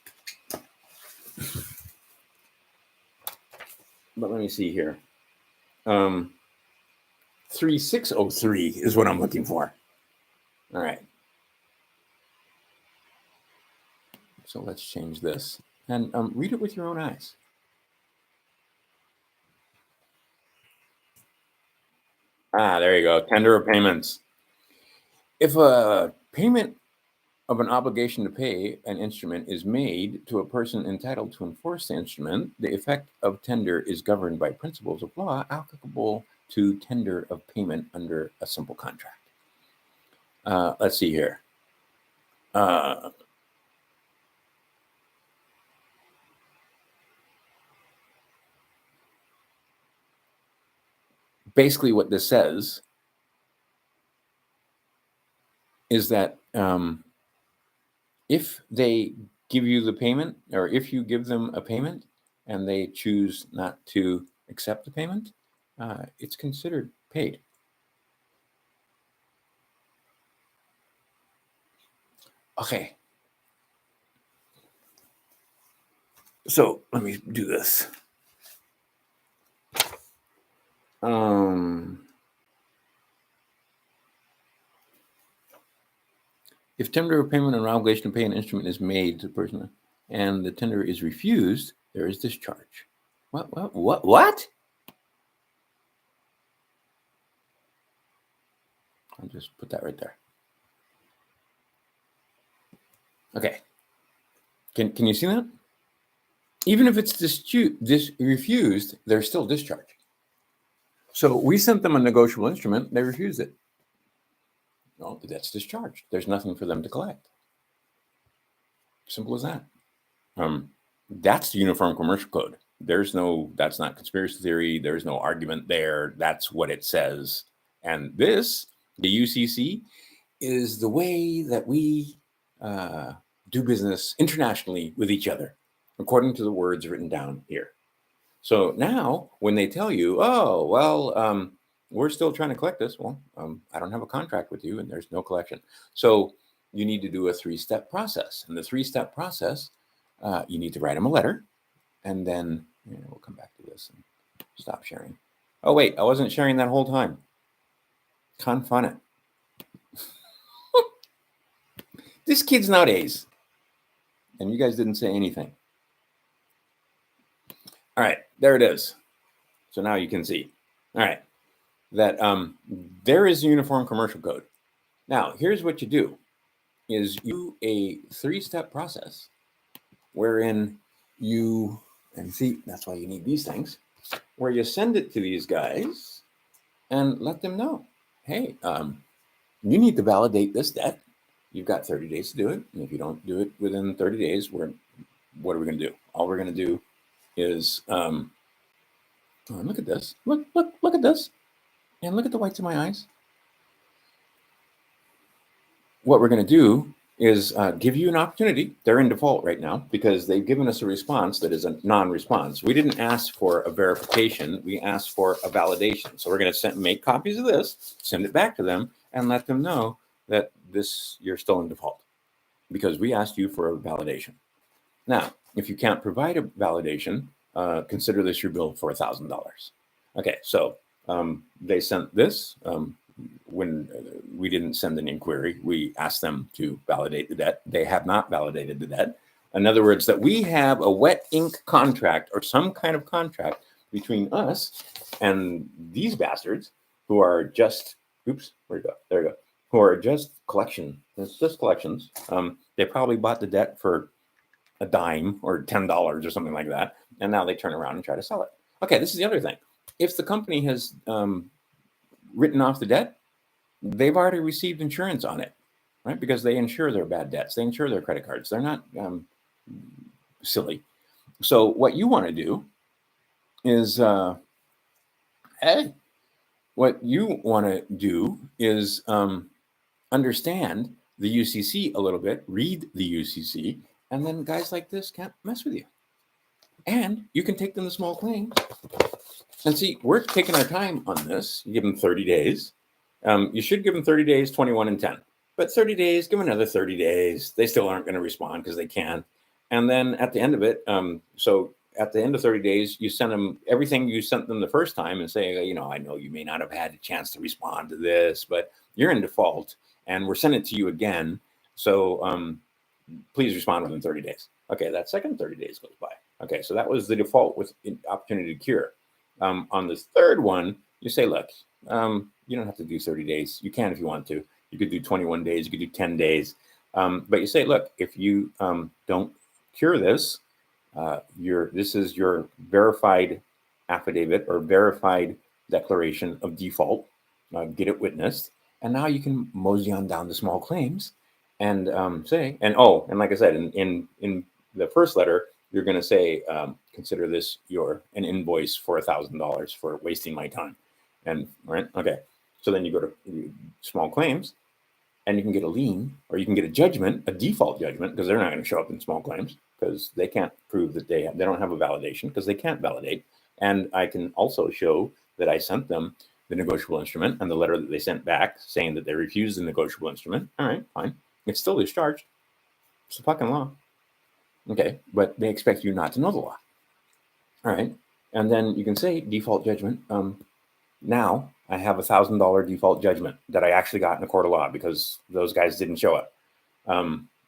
S1: But let me see here. 3603 is what I'm looking for. All right. So let's change this and read it with your own eyes. There you go. Tender of payments. If a payment of an obligation to pay an instrument is made to a person entitled to enforce the instrument, the effect of tender is governed by principles of law applicable to tender of payment under a simple contract. Let's see here. Basically, what this says is that if they give you the payment, or if you give them a payment and they choose not to accept the payment, it's considered paid. Okay. So let me do this. If tender of payment or obligation to pay an instrument is made to the person and the tender is refused, there is discharge. What? I'll just put that right there. Okay. Can you see that? Even if it's refused, there's still discharge. So we sent them a negotiable instrument. They refused it. No, that's discharged. There's nothing for them to collect. Simple as that. That's the Uniform Commercial Code. That's not conspiracy theory. There's no argument there. That's what it says. And this, the UCC, is the way that we do business internationally with each other, according to the words written down here. So now when they tell you, oh, well, we're still trying to collect this. Well, I don't have a contract with you and there's no collection. So you need to do a 3-step process. And the 3-step process, you need to write them a letter. And then we'll come back to this and stop sharing. Oh, wait, I wasn't sharing that whole time. Confun it. This kid's nowadays. And you guys didn't say anything. All right, there it is. So now you can see. All right, that there is a Uniform Commercial Code. Now, here's what you do, is you do a 3-step process wherein you, and see, that's why you need these things, where you send it to these guys and let them know, hey, you need to validate this debt. You've got 30 days to do it. And if you don't do it within 30 days, what are we going to do? All we're going to do is, look at this. Look at this. And look at the whites of my eyes. What we're going to do is give you an opportunity. They're in default right now because they've given us a response that is a non-response. We didn't ask for a verification. We asked for a validation. So we're going to make copies of this, send it back to them, and let them know that you're still in default because we asked you for a validation. Now, if you can't provide a validation, consider this your bill for $1,000. Okay, so they sent this. When we didn't send an inquiry, we asked them to validate the debt. They have not validated the debt. In other words, that we have a wet ink contract or some kind of contract between us and these bastards who are just, oops, where'd it go? There we go. Who are just collections. They probably bought the debt for a dime or $10 or something like that. And now they turn around and try to sell it. Okay, this is the other thing. If the company has written off the debt, they've already received insurance on it, right? Because they insure their bad debts. They insure their credit cards. They're not silly. So what you want to do is, understand the UCC a little bit, read the UCC, and then guys like this can't mess with you. And you can take them to small claims. And see, we're taking our time on this. You give them 30 days. You should give them 30 days, 21 and 10. But 30 days, give them another 30 days. They still aren't going to respond because they can't. And then at the end of it, so at the end of 30 days, you send them everything you sent them the first time and say, I know you may not have had a chance to respond to this, but you're in default and we're sending it to you again. So please respond within 30 days. Okay, that second 30 days goes by. Okay, so that was the default with opportunity to cure. On this third one, you say, look, you don't have to do 30 days. You can if you want to. You could do 21 days. You could do 10 days. But you say, look, if you don't cure this, this is your verified affidavit or verified declaration of default. Get it witnessed. And now you can mosey on down to small claims and say, and like I said, in the first letter, you're going to say, consider this an invoice for $1,000 for wasting my time. And right, okay. So then you go to small claims, and you can get a lien, or you can get a judgment, a default judgment, because they're not going to show up in small claims because they can't prove that they don't have a validation because they can't validate. And I can also show that I sent them the negotiable instrument and the letter that they sent back saying that they refused the negotiable instrument. All right, fine. It's still discharged. It's the fucking law. Okay, but they expect you not to know the law. All right, and then you can say default judgment. Now I have $1,000 default judgment that I actually got in a court of law because those guys didn't show up.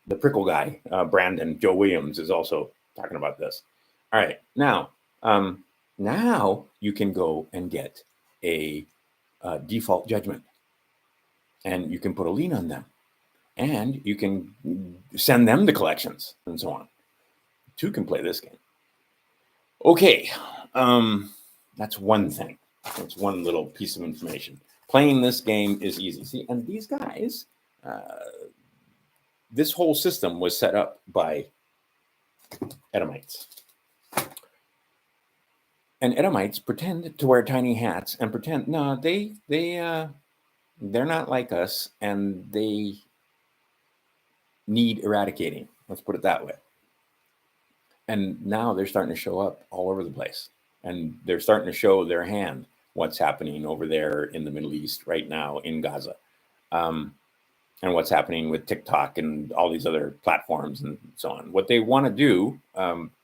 S1: The Prickle guy, Brandon, Joe Williams, is also talking about this. All right, now you can go and get a default judgment, and you can put a lien on them, and you can send them to collections and so on. Two can play this game. Okay, that's one thing. That's one little piece of information. Playing this game is easy. See, and these guys, this whole system was set up by Edomites. And Edomites pretend to wear tiny hats and pretend, no, they're not like us, and they need eradicating. Let's put it that way. And now they're starting to show up all over the place. And they're starting to show their hand, what's happening over there in the Middle East right now in Gaza. And what's happening with TikTok and all these other platforms and so on. What they want to do,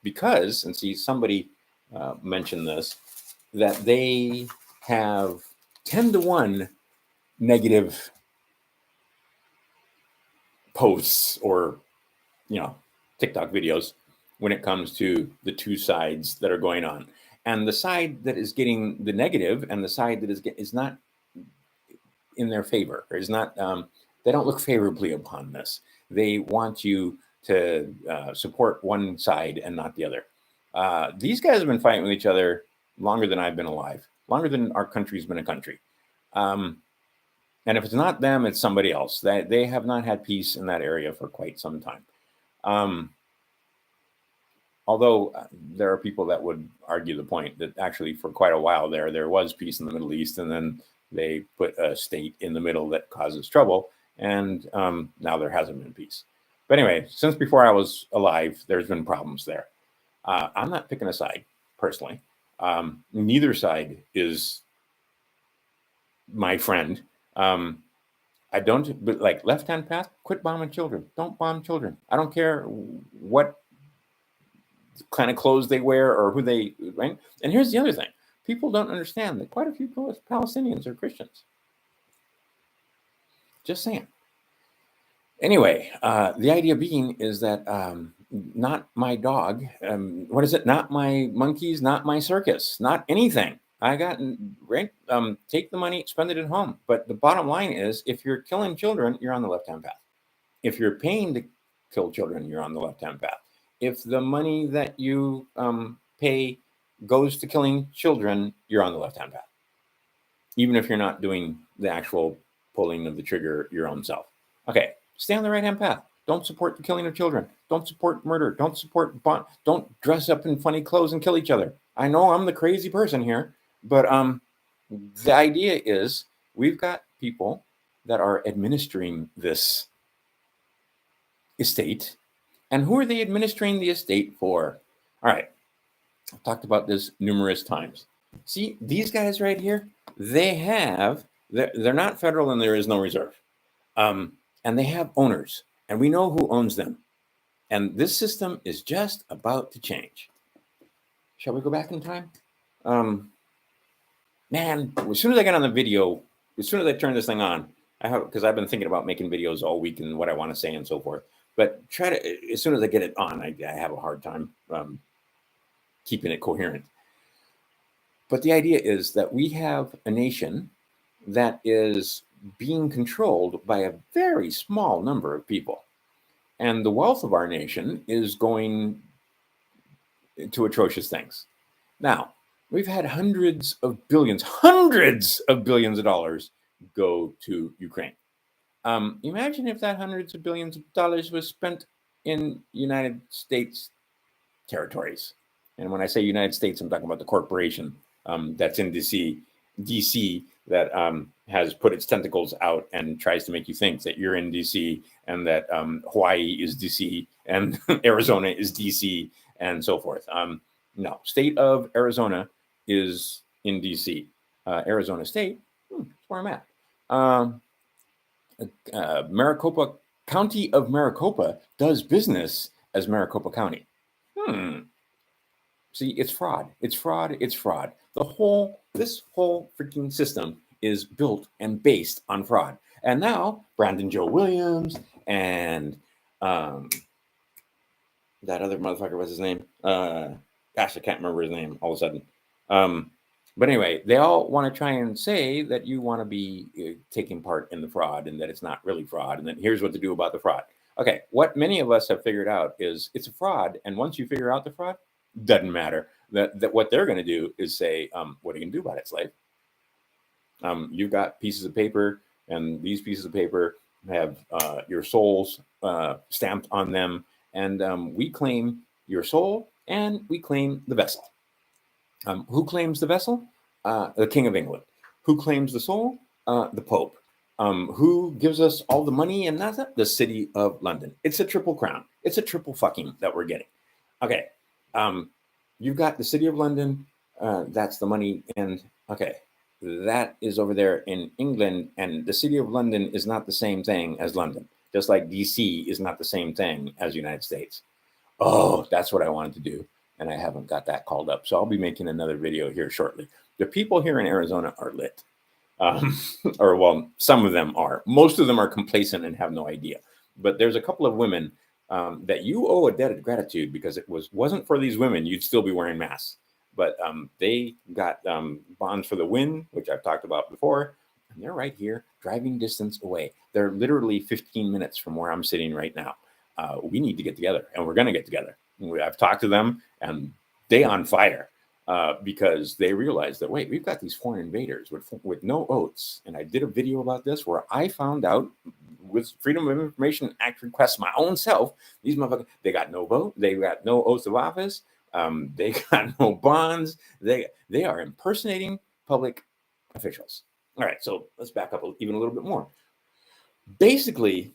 S1: because, and see, somebody mentioned this, that they have 10-to-1 negative posts or, TikTok videos when it comes to the two sides that are going on. And the side that is getting the negative and the side that is not in their favor, or is not, they don't look favorably upon this. They want you to support one side and not the other. These guys have been fighting with each other longer than I've been alive, longer than our country's been a country. And if it's not them, it's somebody else. They have not had peace in that area for quite some time. Although there are people that would argue the point that actually for quite a while there was peace in the Middle East, and then they put a state in the middle that causes trouble, and now there hasn't been peace. But anyway, since before I was alive, there's been problems there. I'm not picking a side, personally. Neither side is my friend. I don't, but like left-hand path, quit bombing children. Don't bomb children. I don't care what kind of clothes they wear or who they, right? And here's the other thing. People don't understand that quite a few Palestinians are Christians. Just saying. Anyway, the idea being is that not my dog, what is it? Not my monkeys, not my circus, not anything. I got, right? Take the money, spend it at home. But the bottom line is, if you're killing children, you're on the left-hand path. If you're paying to kill children, you're on the left-hand path. If the money that you pay goes to killing children, you're on the left-hand path. Even if you're not doing the actual pulling of the trigger your own self. Okay, stay on the right-hand path. Don't support the killing of children. Don't support murder. Don't support, don't dress up in funny clothes and kill each other. I know I'm the crazy person here, but the idea is we've got people that are administering this estate. And who are they administering the estate for? All right, I've talked about this numerous times. See, these guys right here, they're not federal and there is no reserve. And they have owners, and we know who owns them. And this system is just about to change. Shall we go back in time? Man, as soon as I get on the video, as soon as I turn this thing on, because I've been thinking about making videos all week and what I want to say and so forth. But as soon as I get it on, I have a hard time keeping it coherent. But the idea is that we have a nation that is being controlled by a very small number of people. And the wealth of our nation is going to atrocious things. Now, we've had hundreds of billions of dollars go to Ukraine. Imagine if that hundreds of billions of dollars was spent in United States territories. And when I say United States, I'm talking about the corporation that's in DC that has put its tentacles out and tries to make you think that you're in DC and that Hawaii is DC and Arizona is DC and so forth. No, state of Arizona is in DC. Arizona State. That's where I'm at. Maricopa County of Maricopa does business as Maricopa County. See, it's fraud. It's fraud. It's fraud. This whole freaking system is built and based on fraud. And now Brandon Joe Williams and that other motherfucker, what's his name? Gosh, I can't remember his name all of a sudden. But anyway, they all want to try and say that you want to be taking part in the fraud and that it's not really fraud. And then here's what to do about the fraud. Okay, what many of us have figured out is it's a fraud. And once you figure out the fraud, doesn't matter. That what they're going to do is say, what are you going to do about it, slave? You've got pieces of paper, and these pieces of paper have your souls stamped on them. And we claim your soul, and we claim the vessel. Who claims the vessel? The King of England. Who claims the soul? The Pope. Who gives us all the money? And that's the City of London. It's a triple crown. It's a triple fucking that we're getting. Okay. You've got the City of London. That's the money. And okay, that is over there in England. And the City of London is not the same thing as London. Just like DC is not the same thing as United States. Oh, that's what I wanted to do. And I haven't got that called up. So I'll be making another video here shortly. The people here in Arizona are lit. Or well, some of them are. Most of them are complacent and have no idea. But there's a couple of women that you owe a debt of gratitude, because it wasn't for these women, you'd still be wearing masks. But they got bonds for the win, which I've talked about before. And they're right here, driving distance away. They're literally 15 minutes from where I'm sitting right now. We need to get together, and we're going to get together. I've talked to them, and they on fire because they realize that, wait, we've got these foreign invaders with no oaths. And I did a video about this where I found out with Freedom of Information Act requests my own self, these motherfuckers, they got no vote. They got no oaths of office. They got no bonds. They are impersonating public officials. All right, so let's back up even a little bit more. Basically,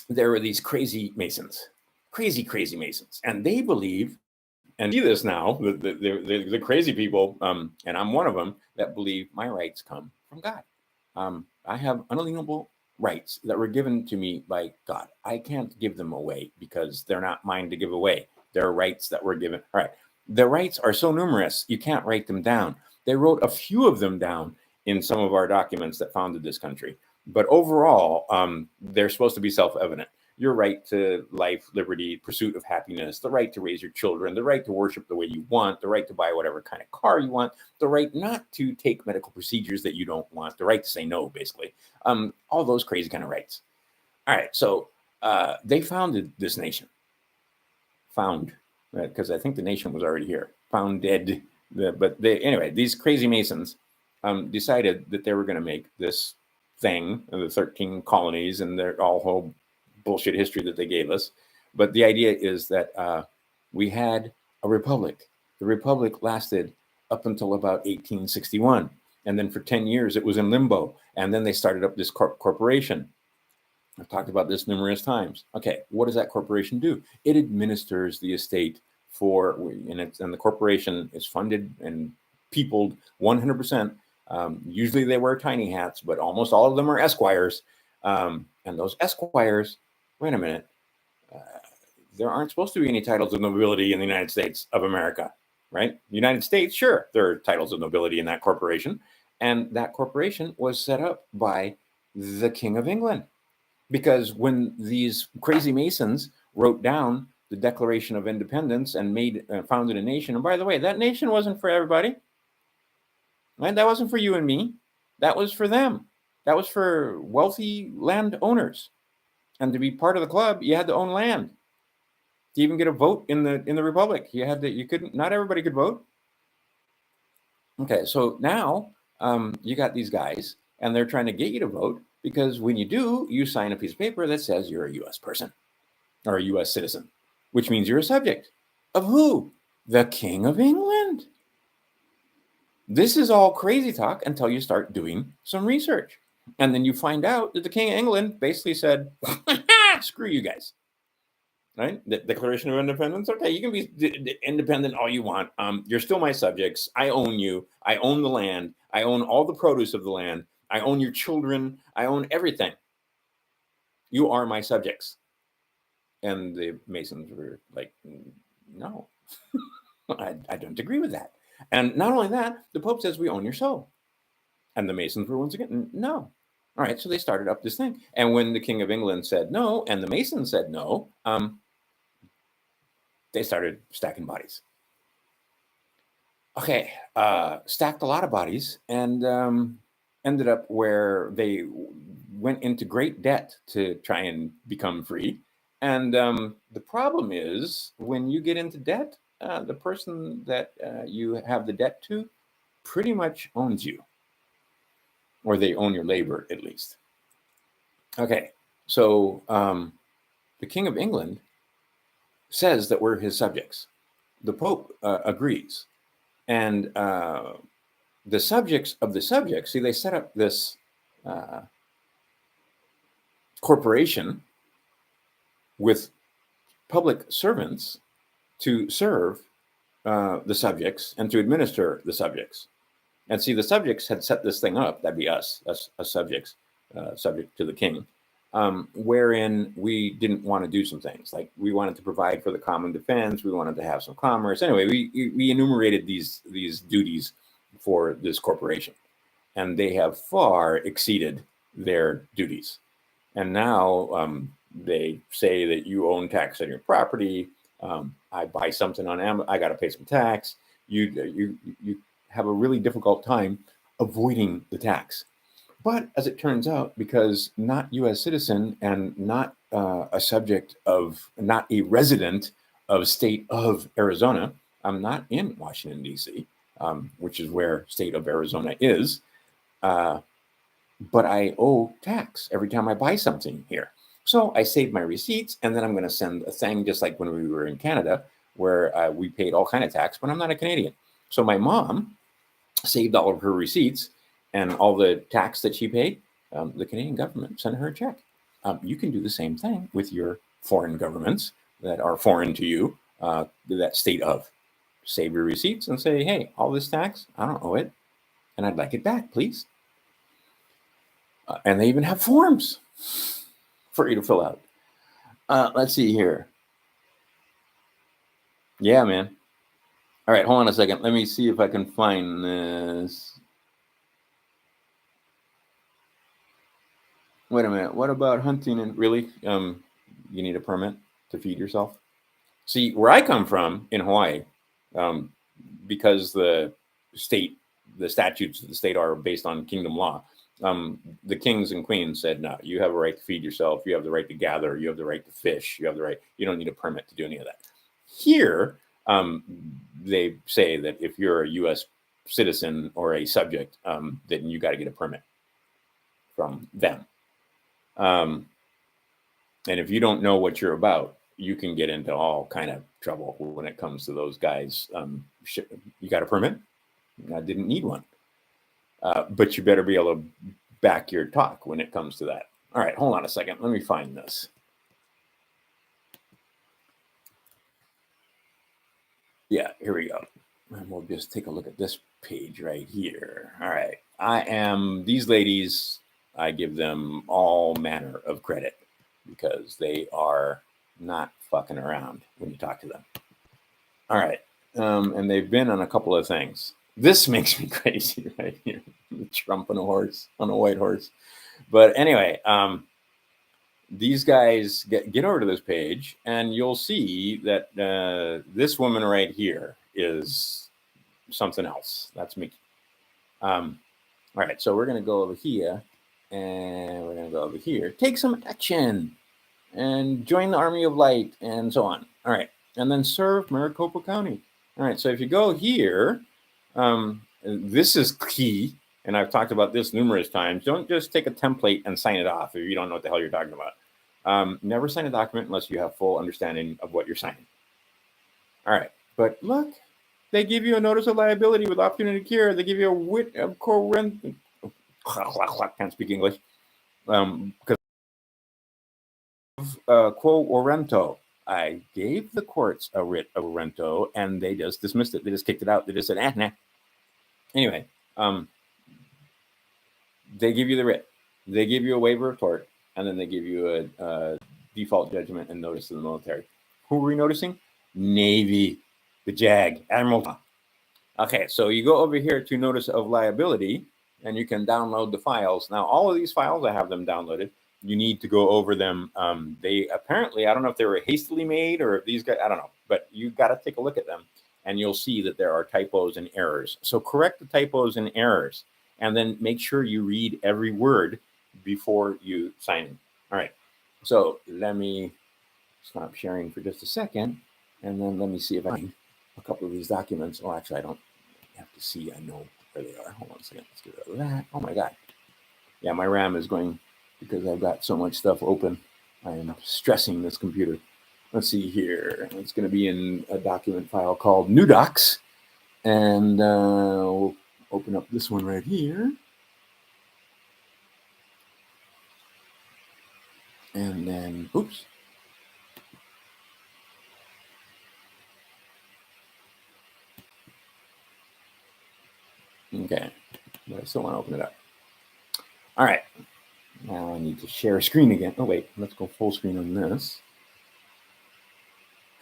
S1: there were these crazy Masons, crazy Masons, and they believe, and see this now, the crazy people, and I'm one of them, that believe my rights come from God. I have unalienable rights that were given to me by God. I can't give them away because they're not mine to give away. They're rights that were given. All right, the rights are so numerous, you can't write them down. They wrote a few of them down in some of our documents that founded this country. But overall, they're supposed to be self-evident. Your right to life, liberty, pursuit of happiness, the right to raise your children, the right to worship the way you want, the right to buy whatever kind of car you want, the right not to take medical procedures that you don't want, the right to say no, basically. All those crazy kind of rights. All right, so they founded this nation. Because I think the nation was already here. Founded. Anyway, these crazy Masons decided that they were going to make this thing, the 13 colonies and their whole bullshit history that they gave us. But the idea is that we had a republic. The republic lasted up until about 1861. And then for 10 years, it was in limbo. And then they started up this corporation. I've talked about this numerous times. Okay, what does that corporation do? It administers the estate and the corporation is funded and peopled 100%. Usually they wear tiny hats, but almost all of them are esquires. And those esquires, wait a minute, there aren't supposed to be any titles of nobility in the United States of America, right? United States, sure, there are titles of nobility in that corporation. And that corporation was set up by the King of England. Because when these crazy Masons wrote down the Declaration of Independence and founded a nation, and by the way, that nation wasn't for everybody. Right? That wasn't for you and me. That was for them. That was for wealthy landowners. And to be part of the club, you had to own land. To even get a vote in the republic, not everybody could vote. Okay, so now you got these guys, and they're trying to get you to vote, because when you do, you sign a piece of paper that says you're a U.S. person or a U.S. citizen, which means you're a subject of who? The King of England. This is all crazy talk until you start doing some research. And then you find out that the King of England basically said, screw you guys. Right? The Declaration of Independence. Okay, you can be independent all you want. You're still my subjects. I own you. I own the land. I own all the produce of the land. I own your children. I own everything. You are my subjects. And the Masons were like, no, I don't agree with that. And not only that, the Pope says we own your soul. And the Masons were once again, no. All right, so they started up this thing. And when the King of England said no, and the Masons said no, they started stacking bodies. Okay, stacked a lot of bodies and ended up where they went into great debt to try and become free. And the problem is when you get into debt, the person that you have the debt to pretty much owns you, or they own your labor at least. Okay, so the King of England says that we're his subjects. The Pope agrees. And the subjects of the subjects, see, they set up this corporation with public servants to serve the subjects and to administer the subjects. And see, the subjects had set this thing up, that'd be us subjects, subject to the king, wherein we didn't want to do some things. Like we wanted to provide for the common defense. We wanted to have some commerce. Anyway, we enumerated these duties for this corporation, and they have far exceeded their duties. And now they say that you own tax on your property. I buy something on Amazon, I got to pay some tax. You have a really difficult time avoiding the tax. But as it turns out, because not U.S. citizen and not a subject of, not a resident of state of Arizona, I'm not in Washington, D.C., which is where state of Arizona is. But I owe tax every time I buy something here. So I save my receipts, and then I'm going to send a thing, just like when we were in Canada, where we paid all kind of tax, but I'm not a Canadian. So my mom saved all of her receipts and all the tax that she paid. The Canadian government sent her a check. You can do the same thing with your foreign governments that are foreign to you, that state of. Save your receipts and say, hey, all this tax, I don't owe it, and I'd like it back, please. And they even have forms for you to fill out. Let's see here. Yeah, man. All right, hold on a second. Let me see if I can find this. Wait a minute. What about hunting? And really, you need a permit to feed yourself? See, where I come from in Hawaii, because the statutes of the state are based on kingdom law. The kings and queens said, no, you have a right to feed yourself. You have the right to gather. You have the right to fish. You have the right. You don't need a permit to do any of that. Here, they say that if you're a U.S. citizen or a subject, then you got to get a permit from them. And if you don't know what you're about, you can get into all kind of trouble when it comes to those guys. You got a permit? I didn't need one. But you better be able to back your talk when it comes to that. All right, hold on a second. Let me find this. Yeah, here we go. And we'll just take a look at this page right here. All right. These ladies, I give them all manner of credit because they are not fucking around when you talk to them. All right. And they've been on a couple of things. This makes me crazy right here. Trump on a horse, on a white horse. But anyway, these guys get over to this page, and you'll see that this woman right here is something else. That's me. All right, so we're going to go over here, and we're going to go over here. Take some action, and join the Army of Light, and so on. All right, and then serve Maricopa County. All right, so if you go here, this is key, and I've talked about this numerous times. Don't just take a template and sign it off if you don't know what the hell you're talking about. Never sign a document unless you have full understanding of what you're signing. All right, but look, they give you a notice of liability with opportunity to cure. They give you a writ of quo-rento. Can't speak English. Because of quo-rento. I gave the courts a writ of rento, and they just dismissed it. They just kicked it out. They just said, nah. Anyway, They give you the writ. They give you a waiver of tort, and then they give you a default judgment and notice to the military. Who are we noticing? Navy, the JAG, Admiral. Okay, so you go over here to notice of liability, and you can download the files. Now, all of these files, I have them downloaded. You need to go over them. They apparently, I don't know if they were hastily made or if these guys, I don't know, but you got to take a look at them, and you'll see that there are typos and errors. So correct the typos and errors, and then make sure you read every word before you sign in. All right, so let me stop sharing for just a second, and then let me see if I can a couple of these documents. Oh, actually, I don't have to see. I know where they are. Hold on a second. Let's get rid of that. Oh my God. Yeah, my RAM is going because I've got so much stuff open. I am stressing this computer. Let's see here. It's going to be in a document file called New Docs. And we'll open up this one right here. And then, oops. Okay, but I still want to open it up. All right, now I need to share a screen again. Oh wait, let's go full screen on this.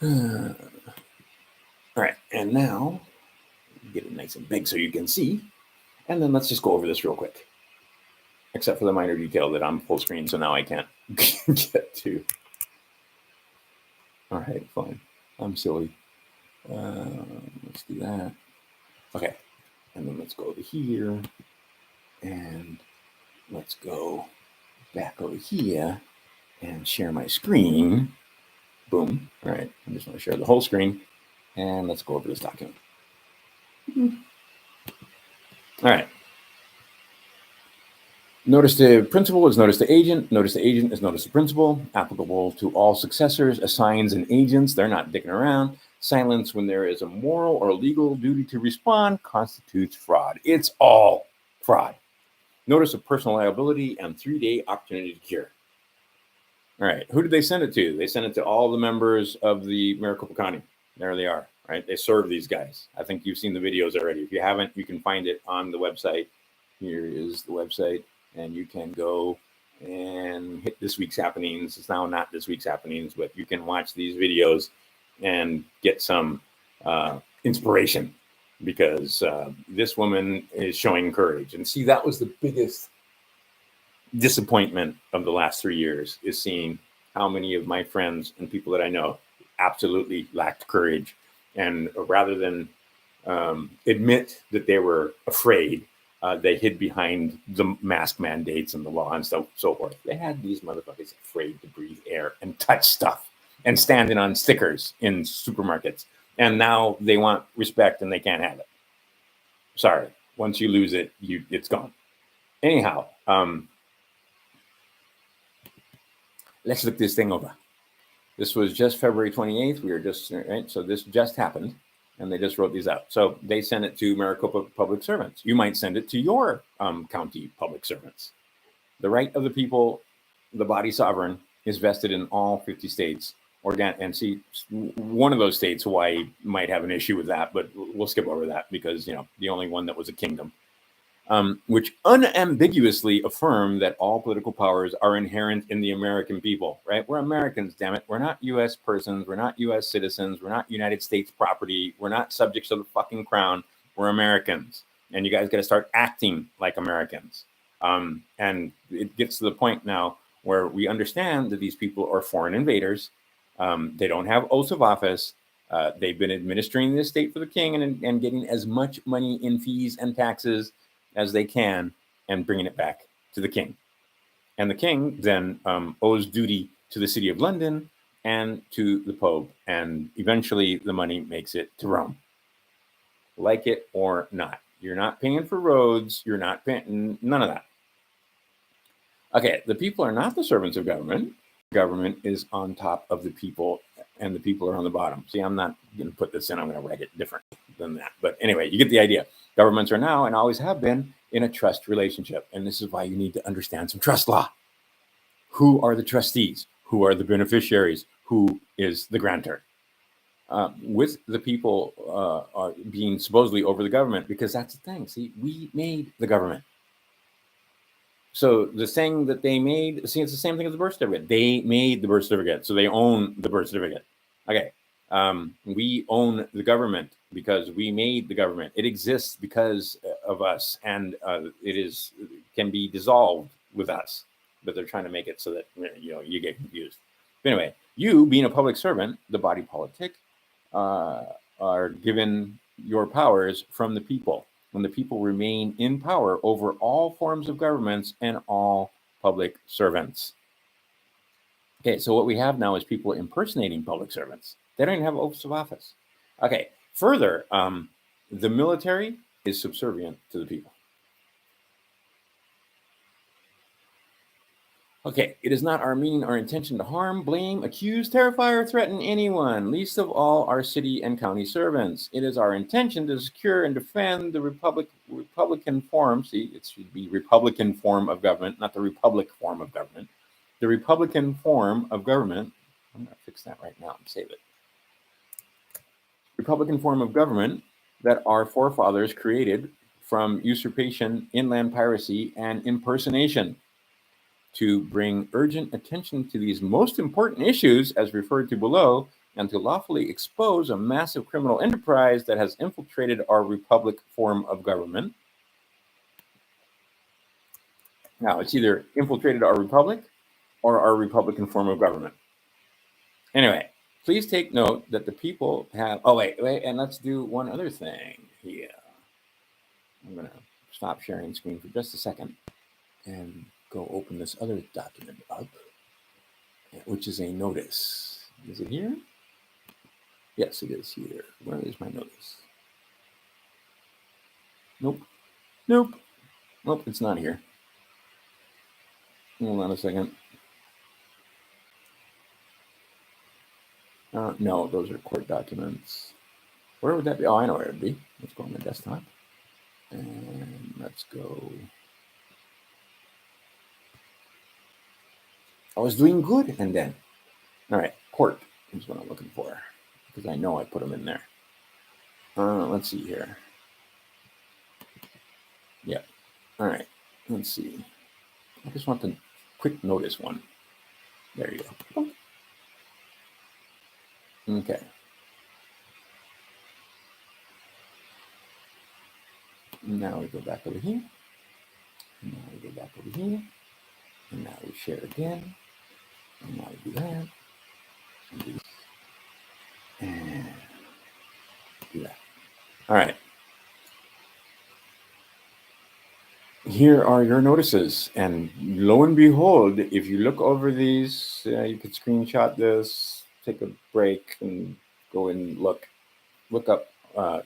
S1: All right, and now get it nice and big so you can see. And then let's just go over this real quick. Except for the minor detail that I'm full screen, so now I can't get to. All right, fine. I'm silly. Let's do that. Okay, and then let's go over here. And let's go back over here and share my screen. Boom. All right. I just want to share the whole screen. And let's go over this document. All right. Notice the principal is notice the agent. Notice the agent is notice the principal. Applicable to all successors, assigns, and agents. They're not dicking around. Silence when there is a moral or legal duty to respond constitutes fraud. It's all fraud. Notice of personal liability and 3-day opportunity to cure. All right. Who did they send it to? They sent it to all the members of the Maricopa County. There they are. Right. They serve these guys. I think you've seen the videos already. If you haven't, you can find it on the website. Here is the website. And you can go and hit this week's happenings. It's now not this week's happenings, but you can watch these videos and get some inspiration because this woman is showing courage. And see, that was the biggest disappointment of the last 3 years, is seeing how many of my friends and people that I know absolutely lacked courage. And rather than admit that they were afraid, they hid behind the mask mandates and the law and so forth. They had these motherfuckers afraid to breathe air and touch stuff and standing on stickers in supermarkets. And now they want respect and they can't have it. Sorry. Once you lose it, it's gone. Anyhow, let's look this thing over. This was just February 28th. We were just, right? So this just happened. And they just wrote these out. So they send it to Maricopa public servants. You might send it to your county public servants. The right of the people, the body sovereign, is vested in all 50 states. And see, one of those states, Hawaii, might have an issue with that, but we'll skip over that because, you know, the only one that was a kingdom, which unambiguously affirm that all political powers are inherent in the American people, right? We're Americans, damn it. We're not U.S. persons. We're not U.S. citizens. We're not United States property. We're not subjects of the fucking crown. We're Americans. And you guys got to start acting like Americans. And it gets to the point now where we understand that these people are foreign invaders. They don't have oaths of office. They've been administering this state for the king and getting as much money in fees and taxes as they can and bringing it back to the king. And the king then owes duty to the city of London and to the Pope. And eventually the money makes it to Rome. Like it or not. You're not paying for roads. You're not paying, none of that. Okay, the people are not the servants of government. Government is on top of the people and the people are on the bottom. See, I'm not going to put this in. I'm going to write it different than that. But anyway, you get the idea. Governments are now and always have been in a trust relationship. And this is why you need to understand some trust law. Who are the trustees? Who are the beneficiaries? Who is the grantor? With the people are being supposedly over the government, because that's the thing. See, we made the government. So the thing that they made, see, it's the same thing as the birth certificate. They made the birth certificate, so they own the birth certificate. Okay. We own the government because we made the government. It exists because of us, and can be dissolved with us. But they're trying to make it so that you get confused. But anyway, you being a public servant, the body politic, are given your powers from the people, when the people remain in power over all forms of governments and all public servants. Okay, so what we have now is people impersonating public servants. They don't even have oaths of office. Okay, further, the military is subservient to the people. Okay, it is not our meaning or intention to harm, blame, accuse, terrify, or threaten anyone, least of all our city and county servants. It is our intention to secure and defend the Republican form. See, it should be Republican form of government, not the Republic form of government. The Republican form of government. I'm going to fix that right now and save it. Republican form of government that our forefathers created from usurpation, inland piracy, and impersonation, to bring urgent attention to these most important issues as referred to below, and to lawfully expose a massive criminal enterprise that has infiltrated our republic form of government. Now, it's either infiltrated our republic or our Republican form of government. Anyway, please take note that the people have... Oh, wait, and let's do one other thing here. I'm going to stop sharing screen for just a second and go open this other document up, which is a notice. Is it here? Yes, it is here. Where is my notice? Nope. Nope. Nope, it's not here. Hold on a second. No, those are court documents. Where would that be? Oh, I know where it would be. Let's go on my desktop. And let's go... I was doing good, and then... All right, court is what I'm looking for, because I know I put them in there. Let's see here. Yeah. All right. Let's see. I just want the quick notice one. There you go. Okay. Now we go back over here. And now we go back over here. And now we share again. And now we do that. And do this. And do that. All right. Here are your notices. And lo and behold, if you look over these, you could screenshot this, take a break, and go and look up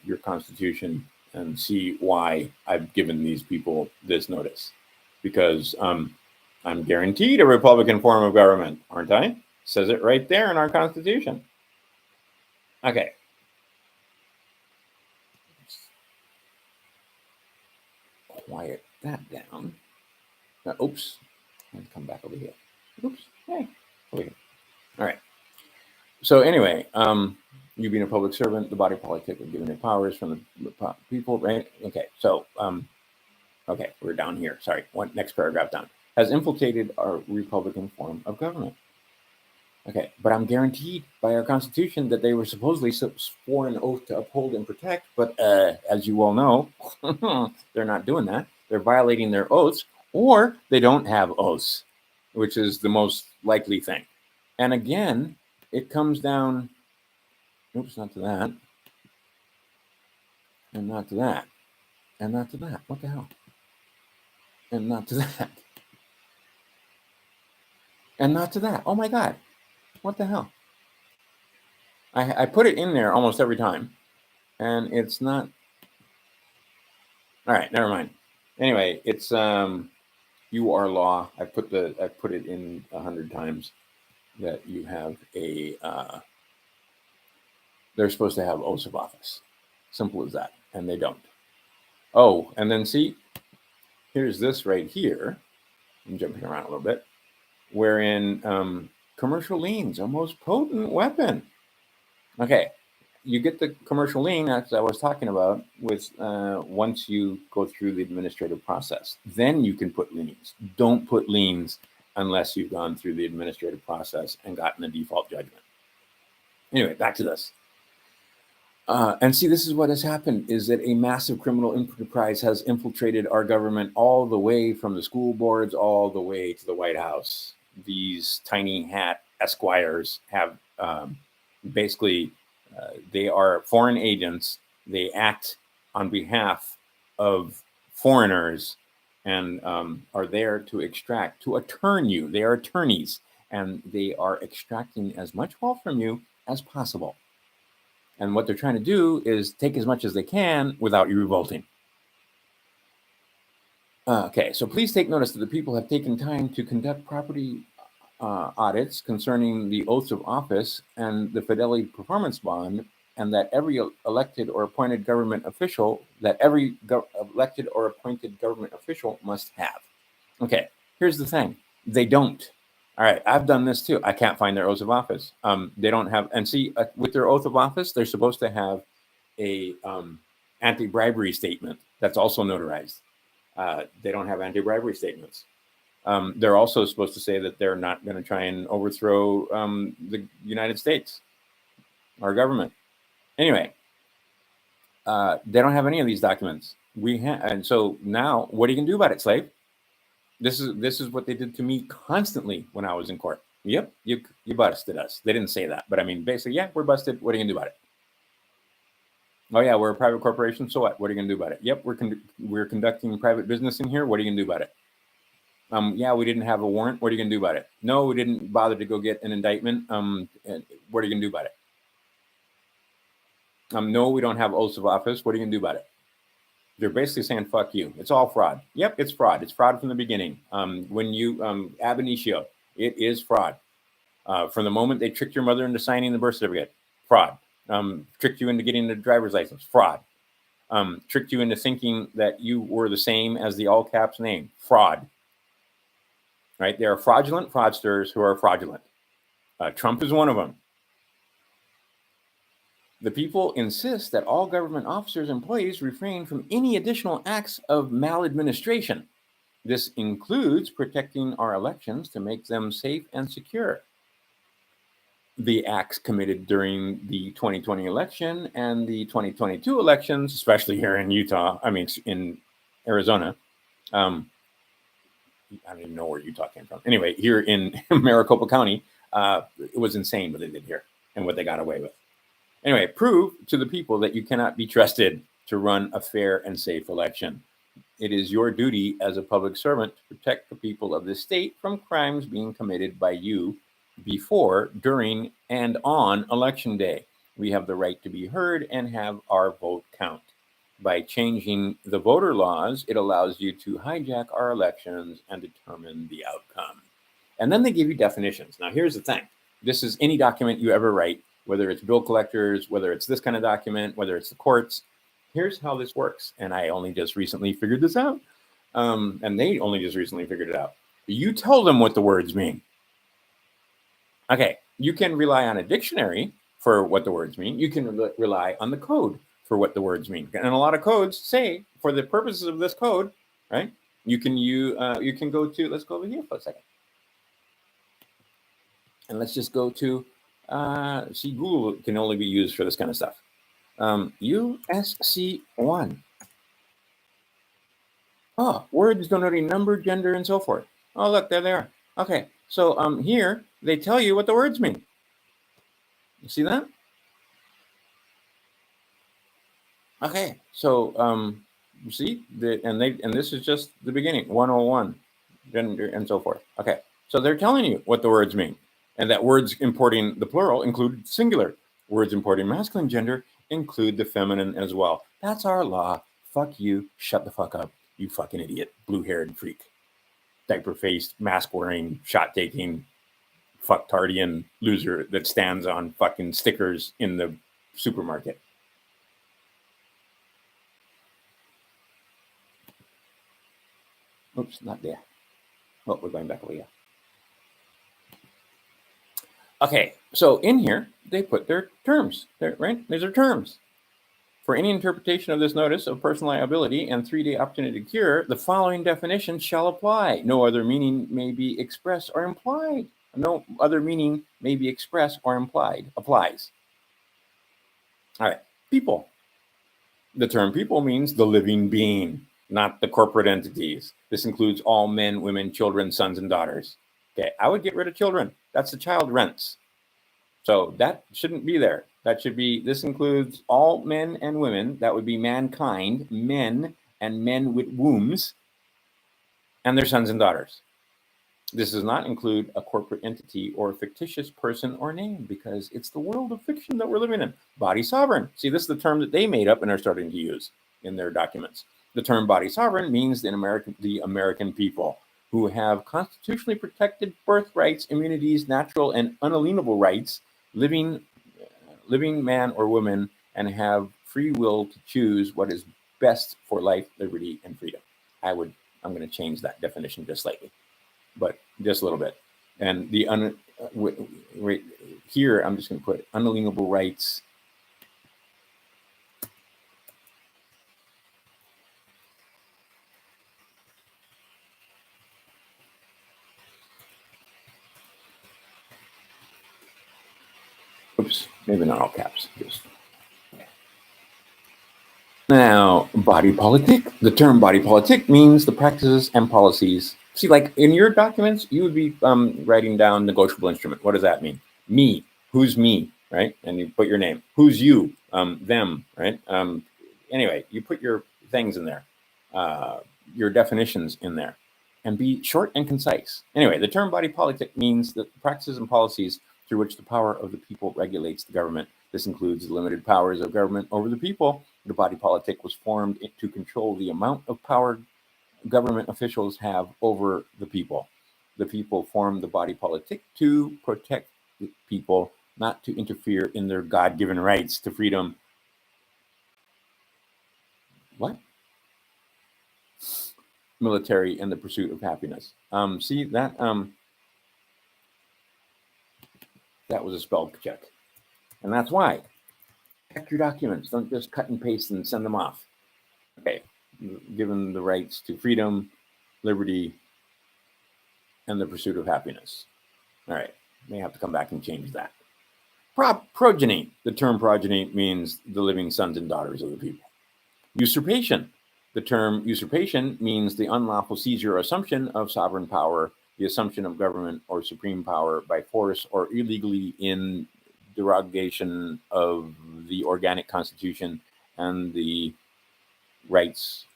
S1: your Constitution and see why I've given these people this notice. Because I'm guaranteed a Republican form of government, aren't I? It says it right there in our Constitution. Okay. Let's quiet that down. Oops. Let's come back over here. Oops. Hey. Over here. All right. So anyway, you being a public servant, the body politic of giving it powers from the people, right? Okay. So, okay, we're down here. Sorry. Next paragraph down. Has infiltrated our Republican form of government. Okay, but I'm guaranteed by our Constitution that they were supposedly sworn an oath to uphold and protect, but as you all know, they're not doing that. They're violating their oaths, or they don't have oaths, which is the most likely thing. And again, it comes down, oops, not to that, and not to that, and not to that. What the hell? And not to that. And not to that. Oh my God. What the hell? I put it in there almost every time, and it's not. All right, never mind. Anyway, it's you are law. I put it in 100 times that you have a. They're supposed to have oaths of office. Simple as that, and they don't. Oh, and then see, here's this right here. I'm jumping around a little bit, wherein commercial liens are most potent weapon. Okay, you get the commercial lien, as I was talking about, with once you go through the administrative process. Then you can put liens. Don't put liens unless you've gone through the administrative process and gotten a default judgment. Anyway, back to this. And see, this is what has happened, is that a massive criminal enterprise has infiltrated our government all the way from the school boards all the way to the White House. These tiny hat esquires have basically, they are foreign agents. They act on behalf of foreigners and are there to extract, to attorney you. They are attorneys, and they are extracting as much wealth from you as possible. And what they're trying to do is take as much as they can without you revolting. Okay, so please take notice that the people have taken time to conduct property audits concerning the oaths of office and the fidelity performance bond, and that every elected or appointed government official, must have. Okay, here's the thing. They don't. All right, I've done this too. I can't find their oaths of office. They don't have, and see, with their oath of office, they're supposed to have a anti-bribery statement that's also notarized. They don't have anti-bribery statements. They're also supposed to say that they're not going to try and overthrow the United States, our government. Anyway, they don't have any of these documents. And so now, what are you going to do about it, slave? This is what they did to me constantly when I was in court. Yep, you busted us. They didn't say that, but I mean, basically, yeah, we're busted. What are you gonna do about it? Oh yeah, we're a private corporation. So what? What are you gonna do about it? Yep, we're conducting private business in here. What are you gonna do about it? Yeah, we didn't have a warrant. What are you gonna do about it? No, we didn't bother to go get an indictment. What are you gonna do about it? No, we don't have oaths of office. What are you gonna do about it? They're basically saying, fuck you. It's all fraud. Yep, it's fraud. It's fraud from the beginning. When you, ab initio, it is fraud. From the moment they tricked your mother into signing the birth certificate, fraud. Tricked you into getting the driver's license, fraud. Tricked you into thinking that you were the same as the all caps name, fraud. Right? There are fraudulent fraudsters who are fraudulent. Trump is one of them. The people insist that all government officers and employees refrain from any additional acts of maladministration. This includes protecting our elections to make them safe and secure. The acts committed during the 2020 election and the 2022 elections, especially here in in Arizona. I don't even know where Utah came from. Anyway, here in Maricopa County, it was insane what they did here and what they got away with. Anyway, prove to the people that you cannot be trusted to run a fair and safe election. It is your duty as a public servant to protect the people of the state from crimes being committed by you before, during, and on election day. We have the right to be heard and have our vote count. By changing the voter laws, it allows you to hijack our elections and determine the outcome. And then they give you definitions. Now, here's the thing. This is any document you ever write, whether it's bill collectors, whether it's this kind of document, whether it's the courts. Here's how this works. And I only just recently figured this out. And they only just recently figured it out. You tell them what the words mean. Okay, you can rely on a dictionary for what the words mean. You can rely on the code for what the words mean. And a lot of codes say, for the purposes of this code, right? You can go to, let's go over here for a second. And let's just go to, see, Google can only be used for this kind of stuff. USC1. Oh, words denoting number, gender, and so forth. Oh, look, there they are. Okay, so here they tell you what the words mean. You see that? Okay, so you see, and this is just the beginning. 101, gender, and so forth. Okay, so they're telling you what the words mean, and that words importing the plural include singular. Words importing masculine gender include the feminine as well. That's our law. Fuck you. Shut the fuck up, you fucking idiot, blue-haired freak, diaper-faced, mask-wearing, shot-taking, fucktardian loser that stands on fucking stickers in the supermarket. Oops, not there. Oh, we're going back over here. Okay, so in here, they put their terms there, right? These are terms. For any interpretation of this notice of personal liability and 3-day opportunity to cure, the following definition shall apply. No other meaning may be expressed or implied. No other meaning may be expressed or implied. Applies. All right. People. The term people means the living being, not the corporate entities. This includes all men, women, children, sons, and daughters. Okay. I would get rid of children. That's the child rents. So that shouldn't be there. That should be, this includes all men and women. That would be mankind, men and men with wombs, and their sons and daughters. This does not include a corporate entity or a fictitious person or name, because it's the world of fiction that we're living in. Body sovereign. See, this is the term that they made up and are starting to use in their documents. The term body sovereign means the American people, who have constitutionally protected birthrights, immunities, natural and unalienable rights, living man or woman, and have free will to choose what is best for life, liberty, and freedom. I'm going to change that definition just slightly, but just a little bit. And here, I'm just going to put unalienable rights. Oops, maybe not all caps. Now, body politic. The term body politic means the practices and policies. See, like in your documents, you would be writing down negotiable instrument. What does that mean? Me. Who's me, right? And you put your name. Who's you? Them, right? Anyway, you put your things in there, your definitions in there, and be short and concise. Anyway, the term body politic means the practices and policies through which the power of the people regulates the government. This includes the limited powers of government over the people. The body politic was formed to control the amount of power government officials have over the people. The people form the body politic to protect the people, not to interfere in their God-given rights to freedom. What? Military and the pursuit of happiness. See that? That was a spell check. And that's why. Check your documents. Don't just cut and paste and send them off. Okay. Given the rights to freedom, liberty, and the pursuit of happiness. All right. May have to come back and change that. Progeny. The term progeny means the living sons and daughters of the people. Usurpation. The term usurpation means the unlawful seizure or assumption of sovereign power, the assumption of government or supreme power by force or illegally in derogation of the organic constitution and the rights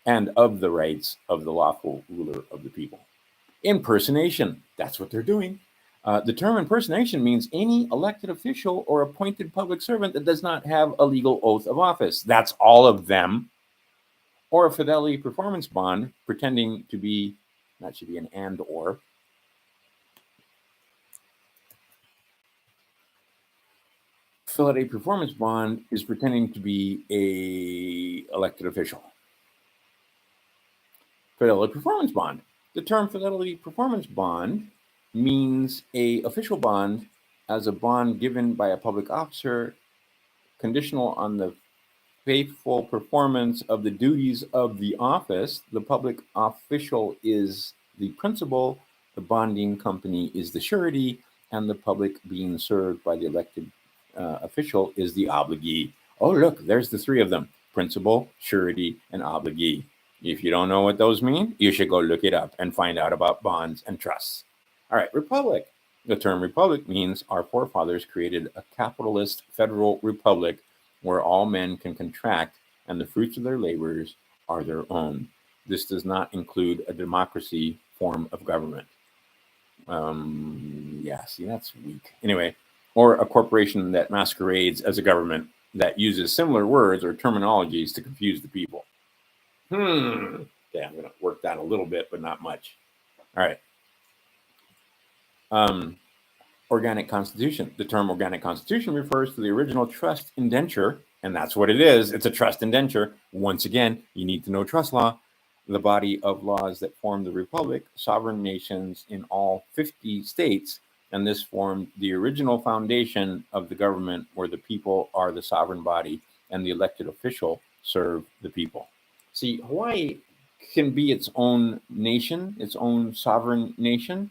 S1: of the lawful ruler of the people. Impersonation. That's what they're doing. The term impersonation means any elected official or appointed public servant that does not have a legal oath of office. That's all of them. Or a fidelity performance bond pretending to be, that should be an and or. Fidelity performance bond is pretending to be a elected official. Fidelity performance bond. The term fidelity performance bond means a official bond as a bond given by a public officer conditional on the faithful performance of the duties of the office. The public official is the principal, the bonding company is the surety, and the public being served by the elected official is the obligee. Oh, look, there's the three of them: principal, surety, and obligee. If you don't know what those mean, you should go look it up and find out about bonds and trusts. All right, republic. The term republic means our forefathers created a capitalist federal republic where all men can contract and the fruits of their labors are their own. This does not include a democracy form of government. Yeah, see, that's weak. Anyway, or a corporation that masquerades as a government that uses similar words or terminologies to confuse the people. Okay, I'm going to work that a little bit, but not much. All right. Organic constitution. The term organic constitution refers to the original trust indenture, and that's what it is. It's a trust indenture. Once again, you need to know trust law. The body of laws that form the republic, sovereign nations in all 50 states, and this formed the original foundation of the government, where the people are the sovereign body and the elected official serve the people. See, Hawaii can be its own nation, its own sovereign nation,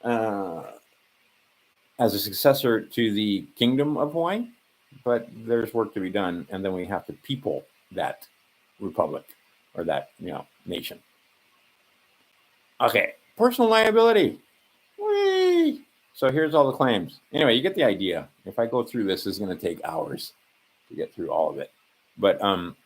S1: as a successor to the Kingdom of Hawaii, but there's work to be done, and then we have to people that republic or that nation. Okay, personal liability. Whee! So here's all the claims. Anyway, you get the idea. If I go through this, it's going to take hours to get through all of it. But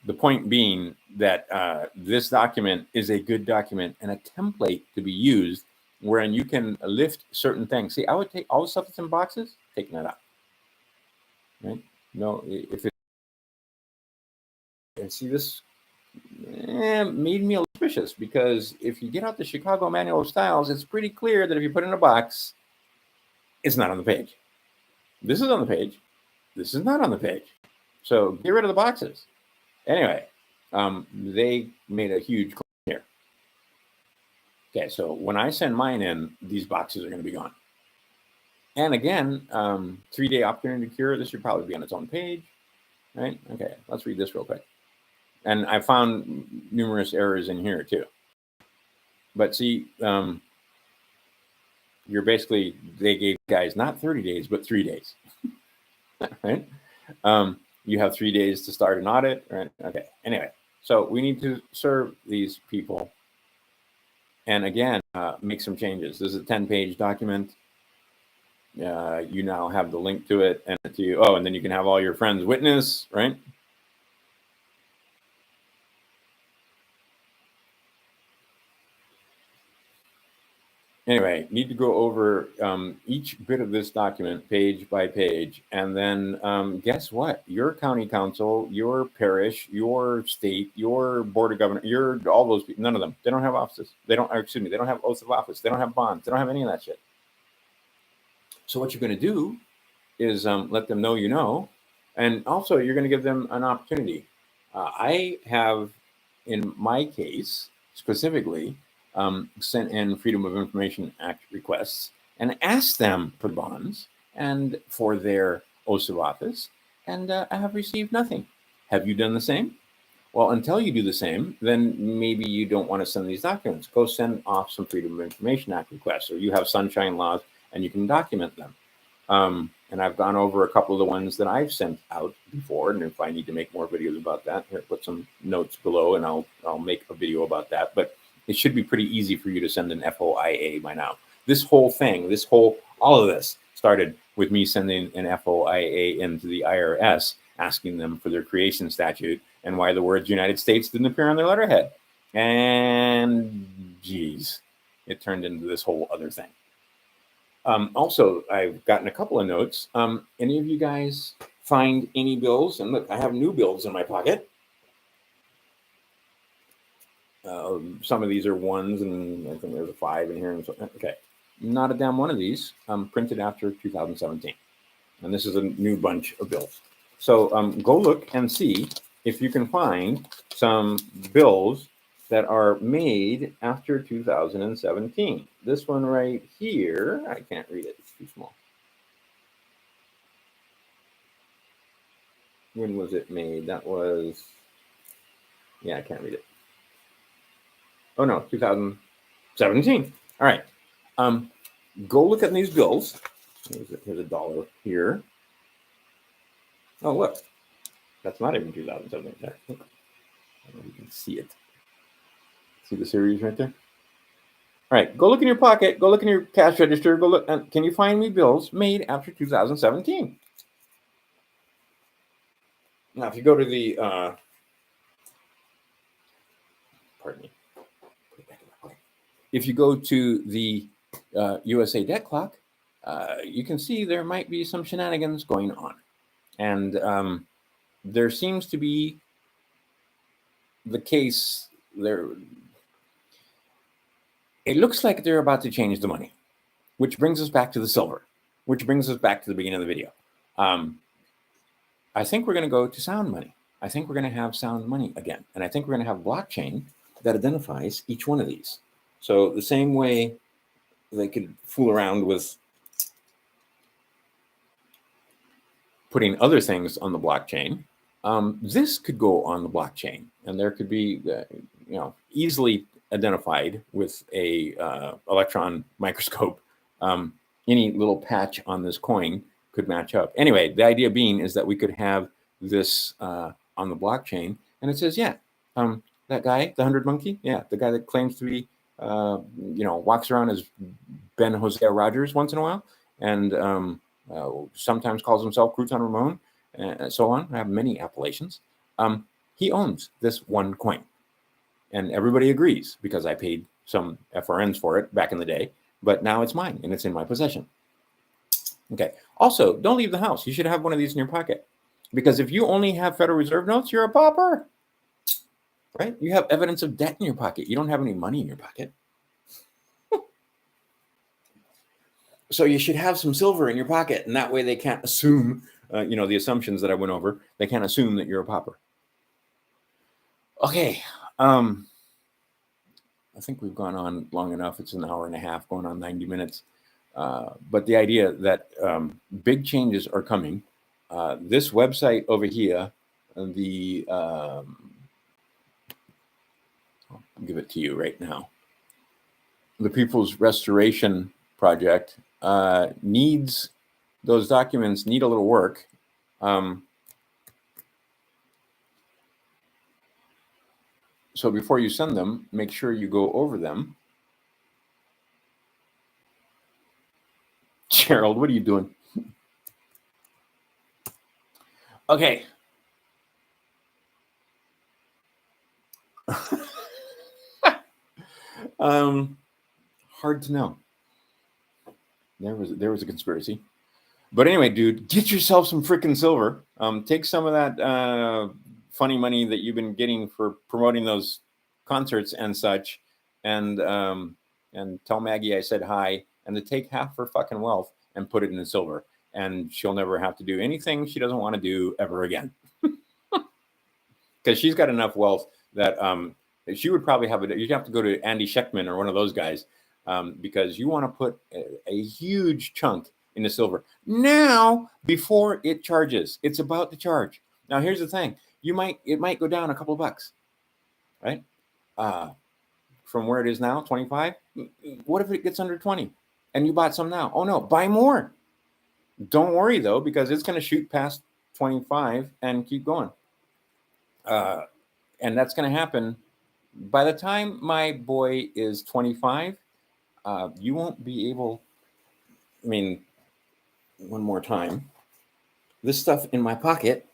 S1: the point being that this document is a good document and a template to be used, wherein you can lift certain things. See, I would take all the stuff that's in boxes, taking that out. Right? No, if it, and see, this made me a little suspicious, because if you get out the Chicago Manual of Styles, it's pretty clear that if you put it in a box, it's not on the page. This is on the page. This is not on the page. So get rid of the boxes. Anyway, they made a huge claim here. Okay, so when I send mine in, these boxes are going to be gone. And again, 3-day opportunity to cure. This should probably be on its own page, right? Okay, let's read this real quick. And I found numerous errors in here too. But see, you're basically, they gave guys not 30 days, but 3 days, right? You have 3 days to start an audit, right? Okay, anyway, so we need to serve these people. And again, make some changes. This is a 10-page document. You now have the link to it, and to you. Oh, and then you can have all your friends witness, right? Anyway, need to go over each bit of this document page by page, and then guess what? Your county council, your parish, your state, your board of governors, all those people. None of them. They don't have offices. They don't. Excuse me. They don't have oaths of office. They don't have bonds. They don't have any of that shit. So what you're going to do is let them know you know, and also you're going to give them an opportunity. I have, in my case specifically, sent in Freedom of Information Act requests and asked them for bonds and for their oaths of office, and I have received nothing. Have you done the same? Well, until you do the same, then maybe you don't want to send these documents. Go send off some Freedom of Information Act requests, or you have sunshine laws and you can document them. And I've gone over a couple of the ones that I've sent out before, and if I need to make more videos about that, here, put some notes below, and I'll make a video about that. But it should be pretty easy for you to send an FOIA by now. This whole thing, all of this started with me sending an FOIA into the IRS, asking them for their creation statute and why the words United States didn't appear on their letterhead. And geez, it turned into this whole other thing. Also, I've gotten a couple of notes. Any of you guys find any bills? And look, I have new bills in my pocket. Some of these are ones, and I think there's a 5 in here. And so, okay, not a damn one of these printed after 2017. And this is a new bunch of bills. So go look and see if you can find some bills that are made after 2017. This one right here, I can't read it, it's too small. When was it made? That was, yeah, I can't read it. Oh no, 2017. All right. Go look at these bills. Here's $1 here. Oh, look. That's not even 2017. Look. I don't know if you can see it. See the series right there? All right, go look in your pocket. Go look in your cash register. Go look. And can you find me bills made after 2017? Now, if you go to the, pardon me. If you go to the USA Debt Clock, you can see there might be some shenanigans going on. And there seems to be the case there. It looks like they're about to change the money, which brings us back to the silver, which brings us back to the beginning of the video. I think we're going to go to sound money. I think we're going to have sound money again. And I think we're going to have blockchain that identifies each one of these. So the same way they could fool around with putting other things on the blockchain, this could go on the blockchain, and there could be, easily identified with a electron microscope. Any little patch on this coin could match up. Anyway, the idea being is that we could have this on the blockchain, and it says, that guy, the 100 monkey, the guy that claims to be, walks around as Ben Hosea Rogers once in a while, and sometimes calls himself Crouton Ramon, and so on. I have many appellations. He owns this one coin, and everybody agrees because I paid some FRNs for it back in the day, but now it's mine and it's in my possession. Okay. Also, don't leave the house. You should have one of these in your pocket, because if you only have Federal Reserve notes, you're a pauper, right? You have evidence of debt in your pocket. You don't have any money in your pocket. So you should have some silver in your pocket, and that way they can't assume, the assumptions that I went over. They can't assume that you're a pauper. Okay. I think we've gone on long enough. It's an hour and a half, going on 90 minutes. But the idea that big changes are coming. This website over here, I'll give it to you right now. The People's Restoration Project needs, those documents need a little work. So before you send them, make sure you go over them. Gerald, what are you doing? Okay. Hard to know. There was a conspiracy. But anyway, dude, get yourself some freaking silver. Take some of that funny money that you've been getting for promoting those concerts and such, and tell Maggie I said hi, and to take half her fucking wealth and put it in silver, and she'll never have to do anything she doesn't want to do ever again. Because she's got enough wealth that she would probably have you'd have to go to Andy Schectman or one of those guys, because you want to put a huge chunk into silver now before it charges. It's about to charge. Now here's the thing: it might go down a couple of bucks, right? From where it is now, 25. What if it gets under 20 and you bought some now? Oh no, buy more. Don't worry though, because it's going to shoot past 25 and keep going. And that's going to happen by the time my boy is 25. You won't be able, one more time, this stuff in my pocket,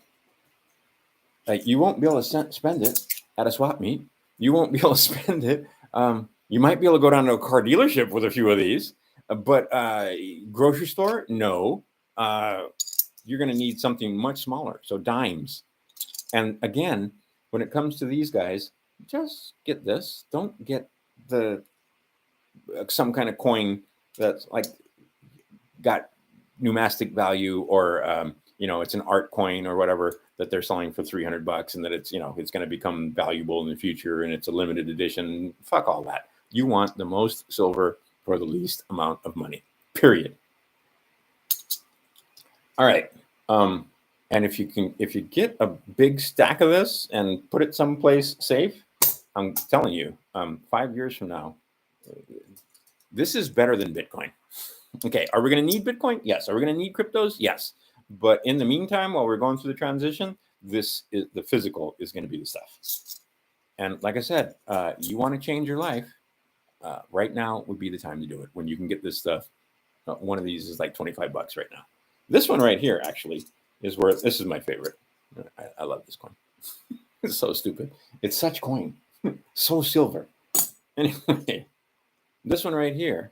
S1: you won't be able to spend it at a swap meet. You won't be able to spend it. You might be able to go down to a car dealership with a few of these, but grocery store, no. You're going to need something much smaller, so dimes. And again, when it comes to these guys, just get this. Don't get some kind of coin that's like got numismatic value, or it's an art coin or whatever that they're selling for $300, and that it's it's going to become valuable in the future and it's a limited edition. Fuck all that. You want the most silver for the least amount of money. Period. All right. And if you get a big stack of this and put it someplace safe, I'm telling you, 5 years from now, this is better than Bitcoin. Okay, are we going to need Bitcoin? Yes. Are we going to need cryptos? Yes. But in the meantime, while we're going through the transition, the physical is going to be the stuff. And like I said, you want to change your life, right now would be the time to do it. When you can get this stuff, one of these is like $25 right now. This one right here actually is worth. This is my favorite. I love this coin. It's so stupid. It's such coin, so silver. Anyway, this one right here.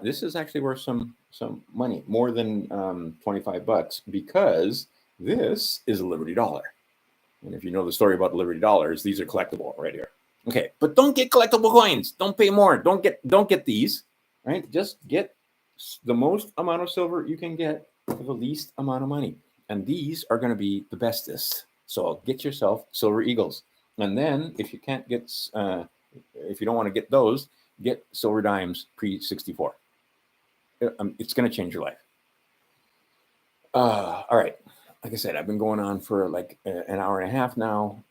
S1: This is actually worth some money, more than $25, because this is a Liberty Dollar. And if you know the story about the Liberty Dollars, these are collectible right here. Okay, but don't get collectible coins. Don't pay more. Don't get these, right? Just get the most amount of silver you can get for the least amount of money. And these are going to be the bestest. So get yourself Silver Eagles. And then if you can't get, if you don't want to get those, get Silver Dimes pre-64. It's going to change your life. All right. like I said, I've been going on for like an hour and a half now.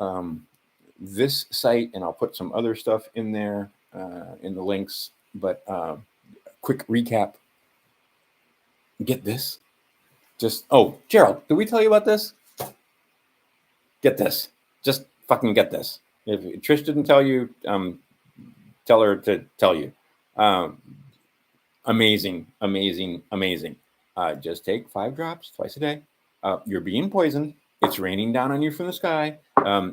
S1: This site, and I'll put some other stuff in there in the links. But quick recap. Get this. Gerald, did we tell you about this? Get this. Just fucking get this. If Trish didn't tell you, tell her to tell you. Amazing. Just take 5 drops twice a day. You're being poisoned. It's raining down on you from the sky.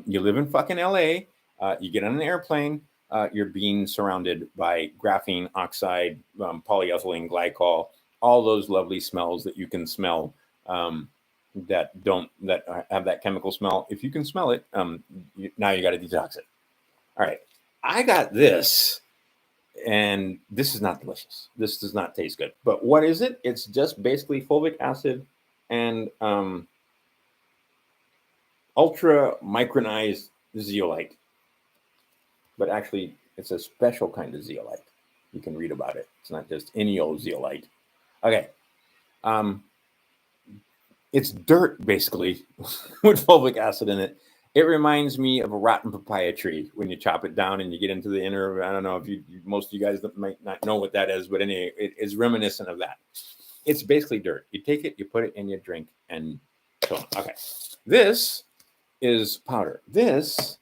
S1: You live in fucking LA. You get on an airplane. You're being surrounded by graphene oxide, polyethylene glycol, all those lovely smells that you can smell that have that chemical smell. If you can smell it, now you got to detox it. All right. I got this. And this is not delicious. This does not taste good. But what is it? It's just basically fulvic acid and ultra micronized zeolite. But actually, it's a special kind of zeolite. You can read about it. It's not just any old zeolite. Okay. It's dirt, basically, with fulvic acid in it. It reminds me of a rotten papaya tree when you chop it down and you get into the inner. I don't know if most of you guys might not know what that is, but anyway, it is reminiscent of that. It's basically dirt. You take it, you put it in your drink, and so on. Okay. This is powder. This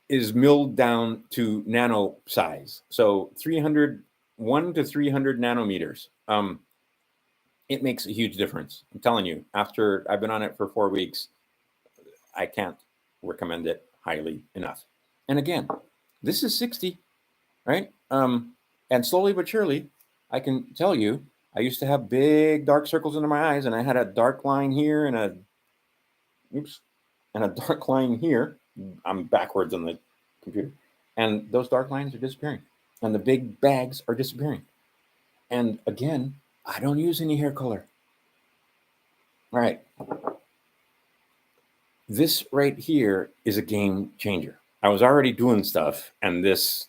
S1: is milled down to nano size. So 1 to 300 nanometers. It makes a huge difference. I'm telling you, after I've been on it for 4 weeks, I can't recommend it highly enough. And again, this is 60, right? And slowly but surely, I can tell you, I used to have big dark circles under my eyes, and I had a dark line here and a dark line here. I'm backwards on the computer. And those dark lines are disappearing. And the big bags are disappearing. And again, I don't use any hair color. All right. This right here is a game changer. I was already doing stuff, and this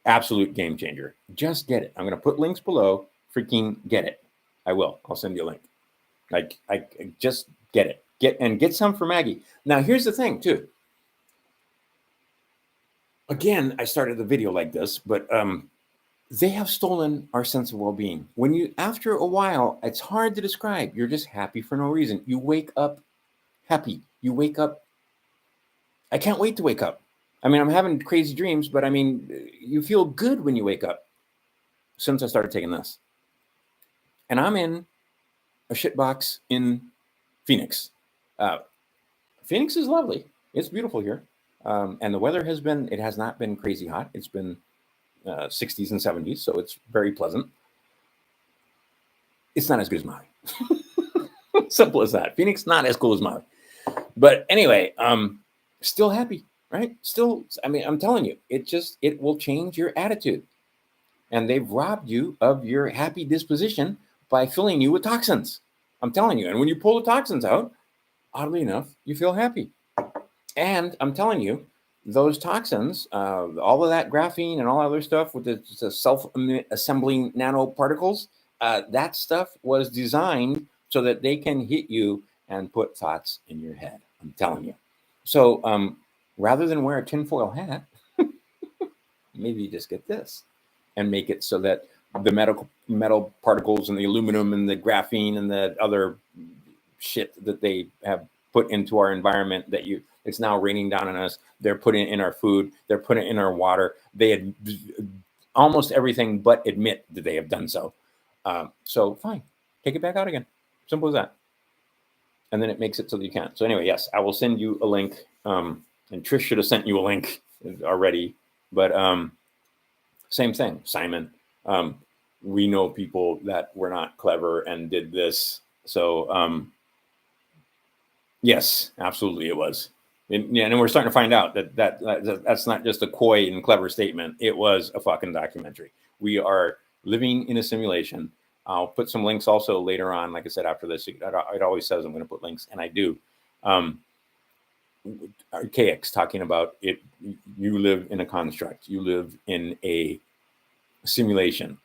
S1: absolute game changer. Just get it. I'm going to put links below. Freaking get it. I will. I'll send you a link. Like, I just get it. Get some for Maggie. Now, here's the thing, too. Again, I started the video like this, but they have stolen our sense of well-being. After a while, it's hard to describe. You're just happy for no reason. You wake up happy. You wake up. I can't wait to wake up. I mean, I'm having crazy dreams, but I mean, you feel good when you wake up since I started taking this. And I'm in a shitbox in Phoenix. Phoenix is lovely. It's beautiful here. And the weather has not been crazy hot. It's been 60s and 70s, so it's very pleasant. It's not as good as Maui. Simple as that. Phoenix, not as cool as Maui. But anyway, still happy, right? Still, I mean, I'm telling you, it will change your attitude. And they've robbed you of your happy disposition by filling you with toxins. I'm telling you. And when you pull the toxins out, oddly enough, you feel happy. And I'm telling you, those toxins, all of that graphene and all other stuff with the self-assembling nanoparticles, that stuff was designed so that they can hit you and put thoughts in your head. I'm telling you. So rather than wear a tinfoil hat, maybe you just get this and make it so that the metal particles and the aluminum and the graphene and the other shit that they have put into our environment it's now raining down on us. They're putting it in our food. They're putting it in our water. They had almost everything but admit that they have done so. So fine, take it back out again. Simple as that. And then it makes it so that you can't. So anyway, yes, I will send you a link. And Trish should have sent you a link already. But same thing, Simon. We know people that were not clever and did this. So yes, absolutely it was. And we're starting to find out that's not just a coy and clever statement. It was a fucking documentary. We are living in a simulation. I'll put some links also later on. Like I said, after this, it always says I'm going to put links, and I do. Archaix talking about it. You live in a construct. You live in a simulation.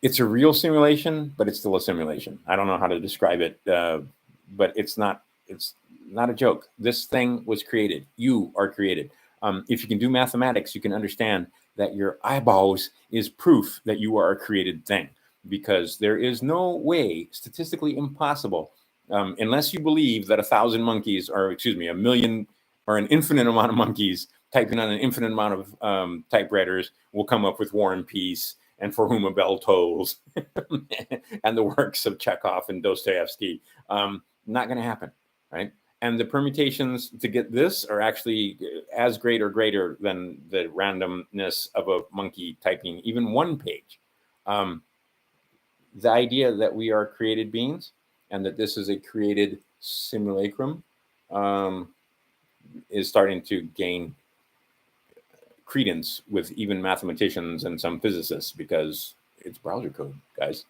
S1: it's a real simulation, but it's still a simulation. I don't know how to describe it, but it's not a joke. This thing was created. You are created. If you can do mathematics, you can understand that your eyeballs is proof that you are a created thing, because there is no way, statistically impossible, unless you believe that 1,000 monkeys, or excuse me, 1,000,000 or an infinite amount of monkeys typing on an infinite amount of typewriters will come up with War and Peace and For Whom a Bell Tolls and the works of Chekhov and Dostoevsky. Not going to happen, right? And the permutations to get this are actually as great or greater than the randomness of a monkey typing even one page. The idea that we are created beings and that this is a created simulacrum is starting to gain credence with even mathematicians and some physicists, because it's browser code, guys.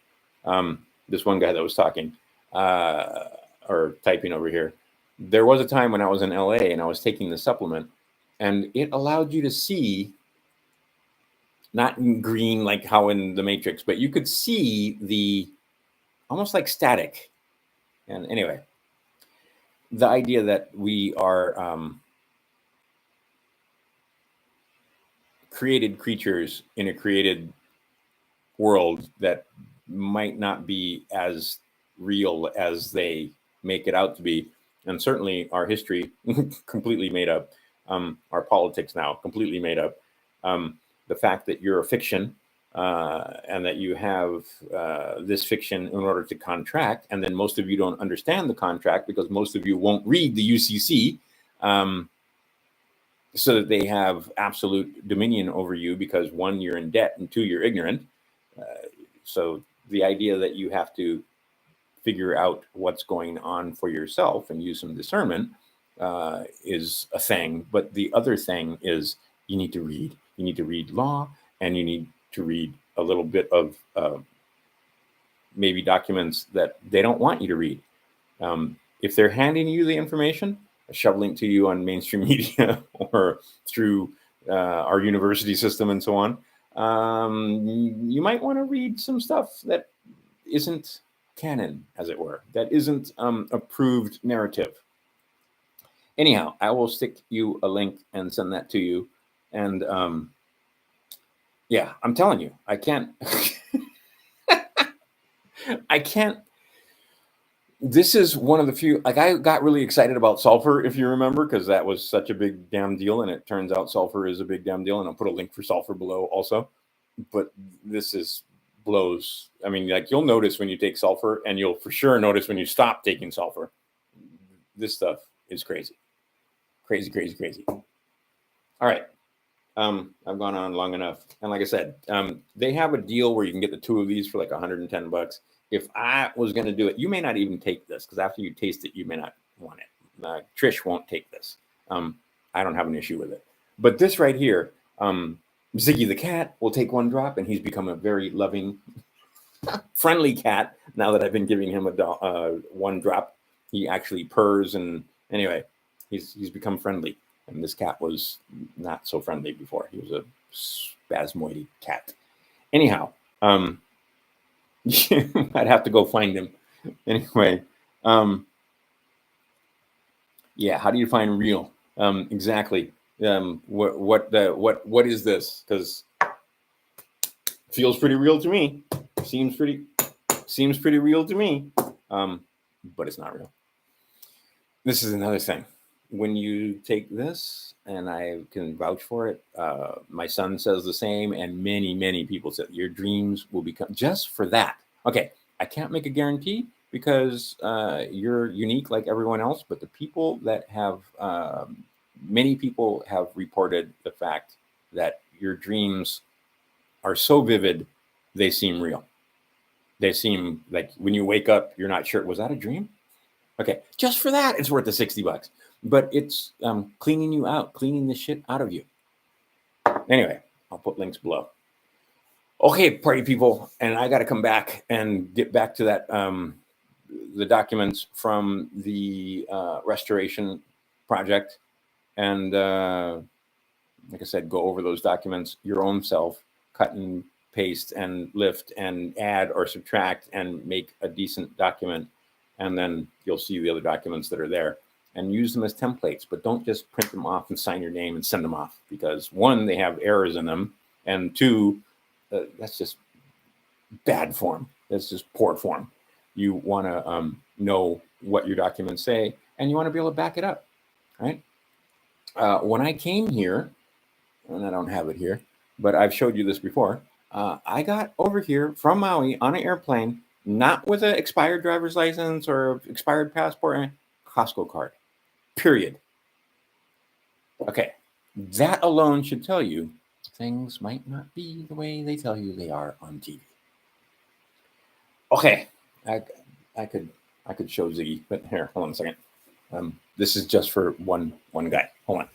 S1: This one guy that was talking or typing over here, there was a time when I was in LA and I was taking the supplement, and it allowed you to see, not in green like how in the Matrix, but you could see the almost like static. And anyway, the idea that we are created creatures in a created world that might not be as real as they make it out to be, and certainly our history completely made up, our politics now completely made up, the fact that you're a fiction, and that you have this fiction in order to contract, and then most of you don't understand the contract because most of you won't read the UCC, so that they have absolute dominion over you, because one, you're in debt, and two, you're ignorant. So the idea that you have to figure out what's going on for yourself and use some discernment is a thing. But the other thing is you need to read. You need to read law, and you need to read a little bit of maybe documents that they don't want you to read. If they're handing you the information, shoveling to you on mainstream media or through our university system and so on, you might want to read some stuff that isn't canon, as it were, that isn't approved narrative. Anyhow, I will stick you a link and send that to you. And yeah, I'm telling you, I can't, I can't. This is one of the few, like, I got really excited about Sulphur, if you remember, because that was such a big damn deal. And it turns out Sulphur is a big damn deal. And I'll put a link for Sulphur below also. But this is blows. I mean, like, you'll notice when you take Sulphur, and you'll for sure notice when you stop taking Sulphur. This stuff is crazy. Crazy, crazy, crazy. All right. I've gone on long enough. And like I said, they have a deal where you can get the two of these for like $110. If I was going to do it, you may not even take this, because after you taste it, you may not want it. Trish won't take this. I don't have an issue with it. But this right here, Ziggy the cat will take one drop, and he's become a very loving, friendly cat. Now that I've been giving him a one drop, he actually purrs, and anyway, he's become friendly. And this cat was not so friendly before. He was a spasmoidy cat. Anyhow, I'd have to go find him. Anyway, yeah. How do you find real? Exactly. What is this? Because feels pretty real to me. Seems pretty real to me. But it's not real. This is another thing. When you take this, and I can vouch for it, my son says the same, and many people say your dreams will become, just for that. Okay, I can't make a guarantee, because you're unique like everyone else, but the people that have, many people have reported the fact that your dreams are so vivid, they seem real. They seem like when you wake up, you're not sure, was that a dream? Okay, just for that, it's worth the $60. But it's cleaning you out, cleaning the shit out of you. Anyway, I'll put links below. Okay, party people, and I got to come back and get back to that, the documents from the restoration project. And like I said, go over those documents your own self, cut and paste and lift and add or subtract and make a decent document. And then you'll see the other documents that are there and use them as templates, but don't just print them off and sign your name and send them off, because one, they have errors in them, and two, that's just bad form. That's just poor form. You want to know what your documents say, and you want to be able to back it up, right? When I came here, and I don't have it here, but I've showed you this before, I got over here from Maui on an airplane, not with an expired driver's license or expired passport, Costco card, period. Okay, that alone should tell you things might not be the way they tell you they are on TV. Okay, I could show Ziggy, but here, hold on a second. This is just for one guy. Hold on.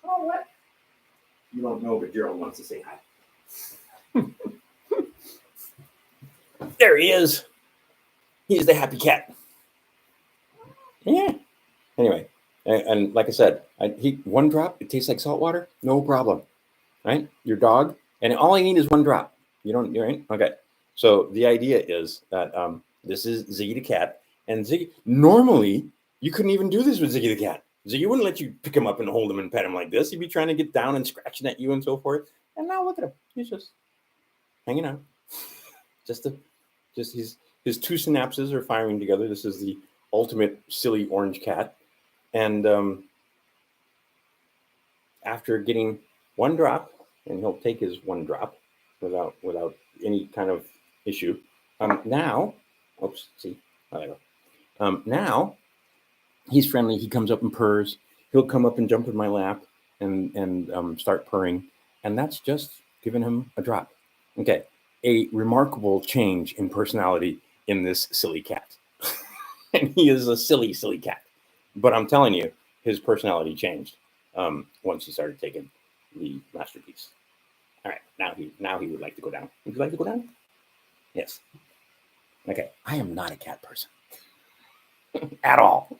S1: Oh, what? You don't know, but Gerald wants to say hi. There he is. He's the happy cat. Yeah. Anyway, and like I said, one drop, it tastes like salt water, no problem, right? Your dog, and all I need is one drop. You're right? Okay. So the idea is that this is Ziggy the cat, and Ziggy, normally you couldn't even do this with Ziggy the cat. Ziggy wouldn't let you pick him up and hold him and pet him like this. He'd be trying to get down and scratching at you and so forth. And now look at him. He's just hanging out. Just his two synapses are firing together. This is the ultimate silly orange cat. And after getting one drop, and he'll take his one drop without any kind of issue. Now, oops, see, there you go. Now he's friendly. He comes up and purrs. He'll come up and jump in my lap and start purring, and that's just giving him a drop. Okay, a remarkable change in personality in this silly cat. And he is a silly cat. But I'm telling you, his personality changed once he started taking the masterpiece. All right, now he would like to go down. Would you like to go down? Yes. Okay, I am not a cat person at all.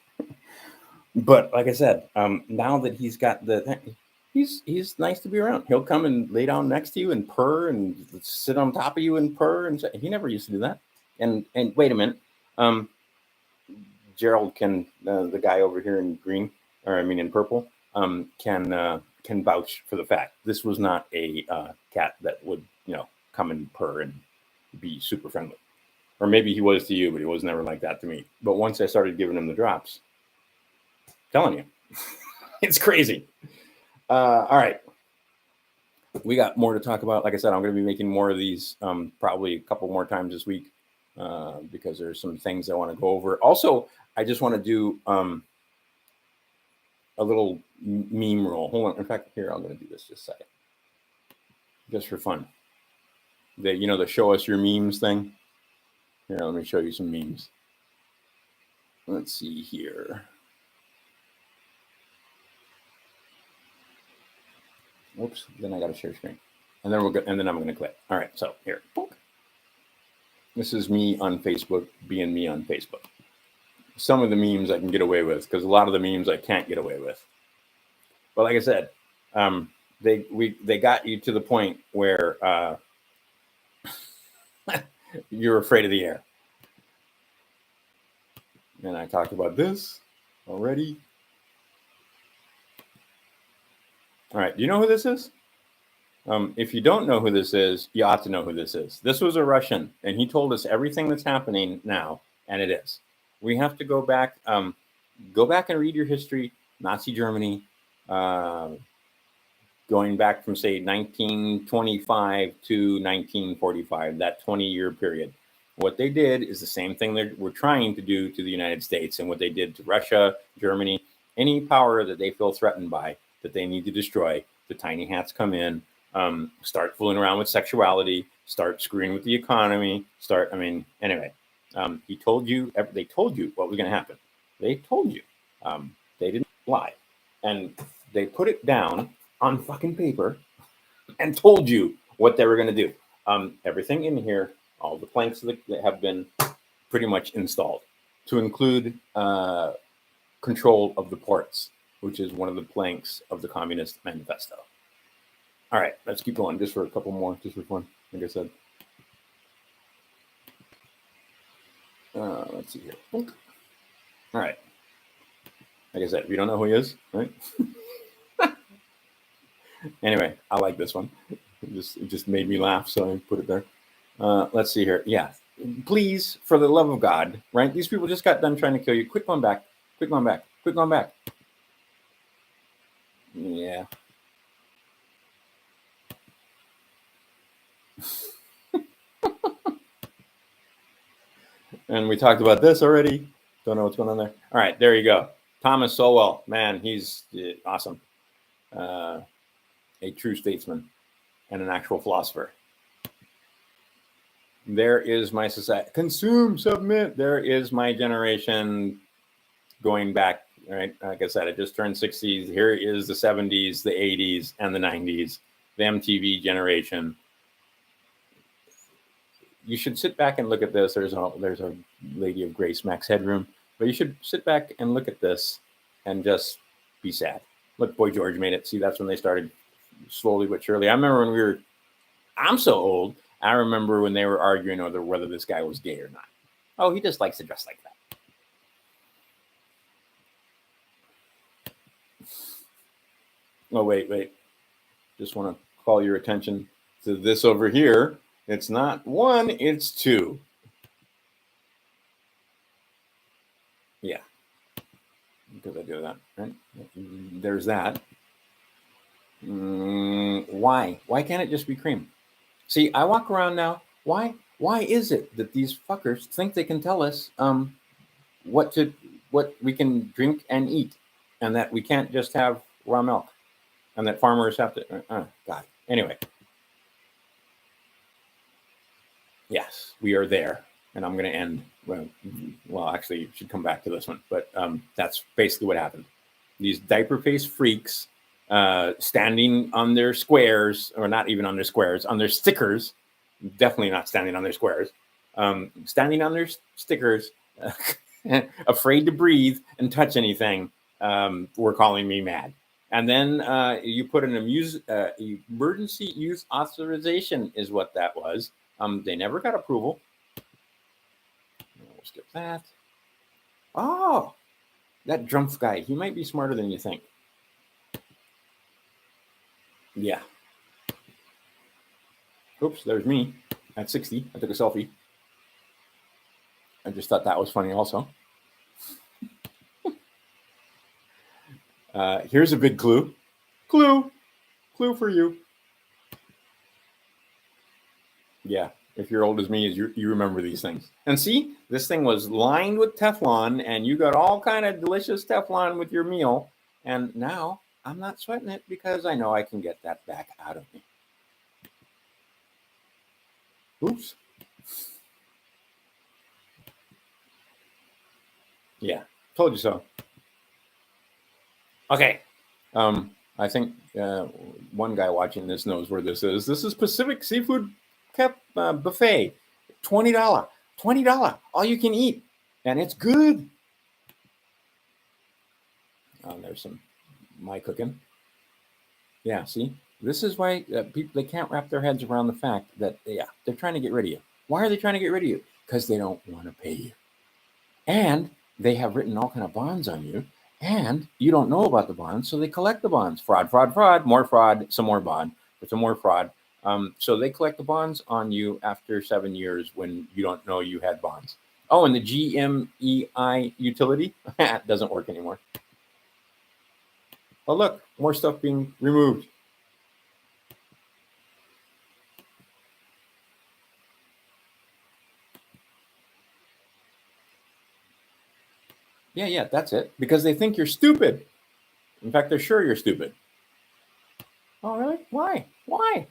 S1: But like I said, now that he's got he's nice to be around. He'll come and lay down next to you and purr and sit on top of you and purr. And he never used to do that. And wait a minute, Gerald the guy over here in green, in purple, can vouch for the fact this was not a cat that would come and purr and be super friendly. Or maybe he was to you, but he was never like that to me. But once I started giving him the drops, telling you, it's crazy. All right. We got more to talk about. Like I said, I'm going to be making more of these probably a couple more times this week because there's some things I want to go over. Also, I just want to do a little meme roll. Hold on. In fact, here, I'm going to do this just a second. Just for fun. The show us your memes thing. Here, let me show you some memes. Let's see here. Whoops, then I got to share screen. And then I'm going to click. All right, so here. This is me on Facebook, being me on Facebook. Some of the memes I can get away with, because a lot of the memes I can't get away with. But like I said, they got you to the point where you're afraid of the air. And I talked about this already. All right, do you know who this is? If you don't know who this is, you ought to know who this is. This was a Russian, and he told us everything that's happening now, and it is. We have to go back and read your history, Nazi Germany, going back from, say, 1925 to 1945, that 20-year period. What they did is the same thing they were trying to do to the United States, and what they did to Russia, Germany, any power that they feel threatened by, that they need to destroy. The tiny hats come in, start fooling around with sexuality, start screwing with the economy, anyway. They told you what was going to happen. They told you. They didn't lie. And they put it down on fucking paper and told you what they were going to do. Everything in here, all the planks that have been pretty much installed, to include control of the ports, which is one of the planks of the Communist Manifesto. All right, let's keep going just for a couple more, just for fun, like I said. Let's see here. All right. Like I said, if you don't know who he is, right? Anyway, I like this one. It just made me laugh, so I put it there. Let's see here. Yeah. Please, for the love of God, right? These people just got done trying to kill you. Quit going back. Quit going back. Quit going back. Yeah. And we talked about this already. Don't know what's going on there. All right, there you go. Thomas Sowell, man, he's awesome. A true statesman and an actual philosopher. There is my society. Consume, submit. There is my generation going back, right? Like I said, I just turned 60s. Here is the 70s, the 80s, and the 90s, the MTV generation. You should sit back and look at this. There's a Lady of Grace, Max Headroom. But you should sit back and look at this and just be sad. Look, Boy George made it. See, that's when they started slowly but surely. I remember when I'm so old, I remember when they were arguing over whether this guy was gay or not. Oh, he just likes to dress like that. Oh, wait. Just want to call your attention to this over here. It's not one, it's two. Yeah. Because I do that, right? There's that. Why? Why can't it just be cream? See, I walk around now. Why is it that these fuckers think they can tell us what we can drink and eat, and that we can't just have raw milk, and that farmers have to? God. Anyway, yes, we are there, and I'm going to end. Well, actually, you should come back to this one, but that's basically what happened. These diaper-faced freaks standing on their squares, or not even on their squares, on their stickers. Definitely not standing on their squares. Standing on their stickers, afraid to breathe and touch anything, were calling me mad. And then you put an emergency use authorization is what that was. They never got approval. We'll skip that. Oh, that Drumpf guy. He might be smarter than you think. Yeah. Oops, there's me at 60. I took a selfie. I just thought that was funny also. Here's a big clue. Clue for you. Yeah, if you're old as me, you remember these things. And see, this thing was lined with Teflon, and you got all kind of delicious Teflon with your meal. And now I'm not sweating it because I know I can get that back out of me. Oops. Yeah, told you so. Okay. I think one guy watching this knows where this is. This is Pacific Seafood Buffet. $20. $20. All you can eat. And it's good. There's some my cooking. Yeah, see? This is why people, they can't wrap their heads around the fact that, they're trying to get rid of you. Why are they trying to get rid of you? Because they don't want to pay you. And they have written all kind of bonds on you. And you don't know about the bonds, so they collect the bonds. Fraud, more fraud, some more bond, some more fraud. So they collect the bonds on you after 7 years when you don't know you had bonds. Oh, and the GMEI utility doesn't work anymore. Oh, look, more stuff being removed. Yeah, that's it. Because they think you're stupid. In fact, they're sure you're stupid. Oh, really? Why?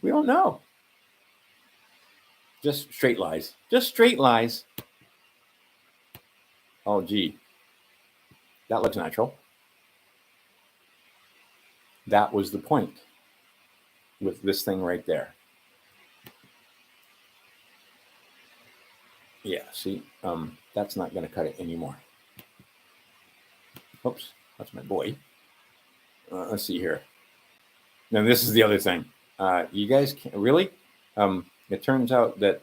S1: We don't know. Just straight lies. Oh, gee. That looks natural. That was the point. with this thing right there. Yeah, see, that's not going to cut it anymore. Oops, that's my boy. Let's see here. Now, this is the other thing. You guys can't really. It turns out that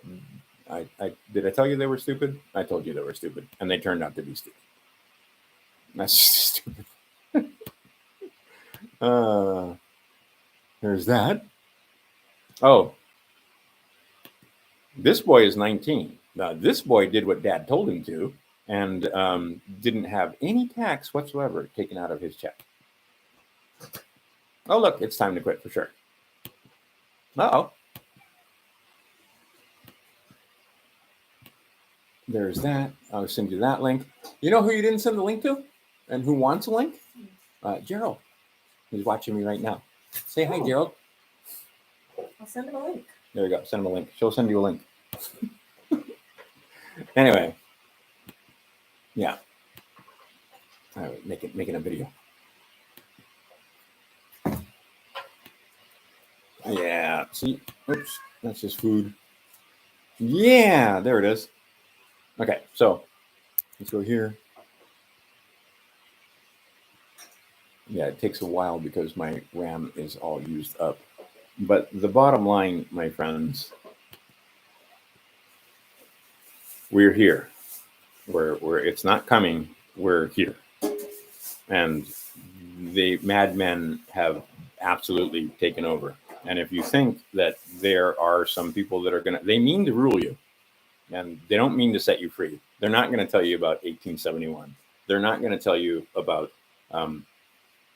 S1: I did I tell you they were stupid? I told you they were stupid, and they turned out to be stupid. That's just stupid. There's that. Oh, this boy is 19. Now, this boy did what Dad told him to, and didn't have any tax whatsoever taken out of his check. Oh, look, it's time to quit for sure. Uh-oh. There's that. I'll send you that link. You know who you didn't send the link to? And who wants a link? Gerald. He's watching me right now. Say hi, Gerald.
S2: I'll send him a link.
S1: There we go. Send him a link. She'll send you a link. Anyway. Yeah. All right, making a video. Yeah. See? Oops. That's just food. Yeah. There it is. Okay. So let's go here. Yeah, it takes a while because my RAM is all used up. But the bottom line, my friends, we're here. We're it's not coming. We're here. And the madmen have absolutely taken over. And if you think that there are some people that are they mean to rule you, and they don't mean to set you free. They're not going to tell you about 1871. They're not going to tell you about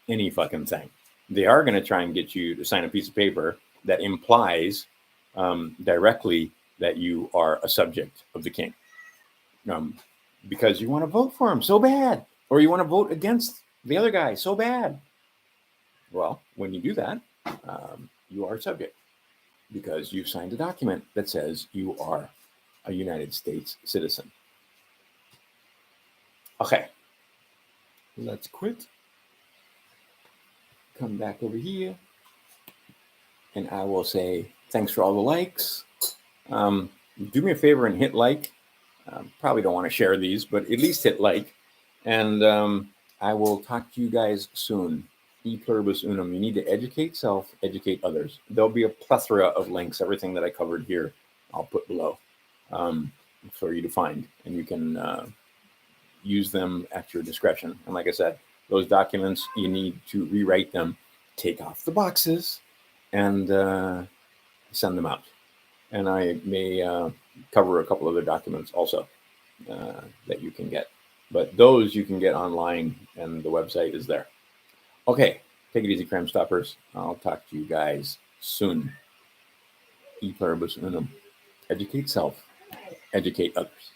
S1: any fucking thing. They are going to try and get you to sign a piece of paper that implies directly that you are a subject of the king, because you want to vote for him so bad, or you want to vote against the other guy so bad. Well, when you do that, you are a subject because you've signed a document that says you are a United States citizen. Okay, let's quit. Come back over here, and I will say thanks for all the likes. Do me a favor and hit like. Probably don't want to share these, but at least hit like. And I will talk to you guys soon. E pluribus unum. You need to educate self, educate others. There'll be a plethora of links. Everything that I covered here, I'll put below for you to find, and you can use them at your discretion. And like I said, those documents, you need to rewrite them, take off the boxes, and send them out. And I may cover a couple other documents also that you can get. But those you can get online, and the website is there. Okay, take it easy, Crime Stoppers. I'll talk to you guys soon. E pluribus unum. Educate self, educate others.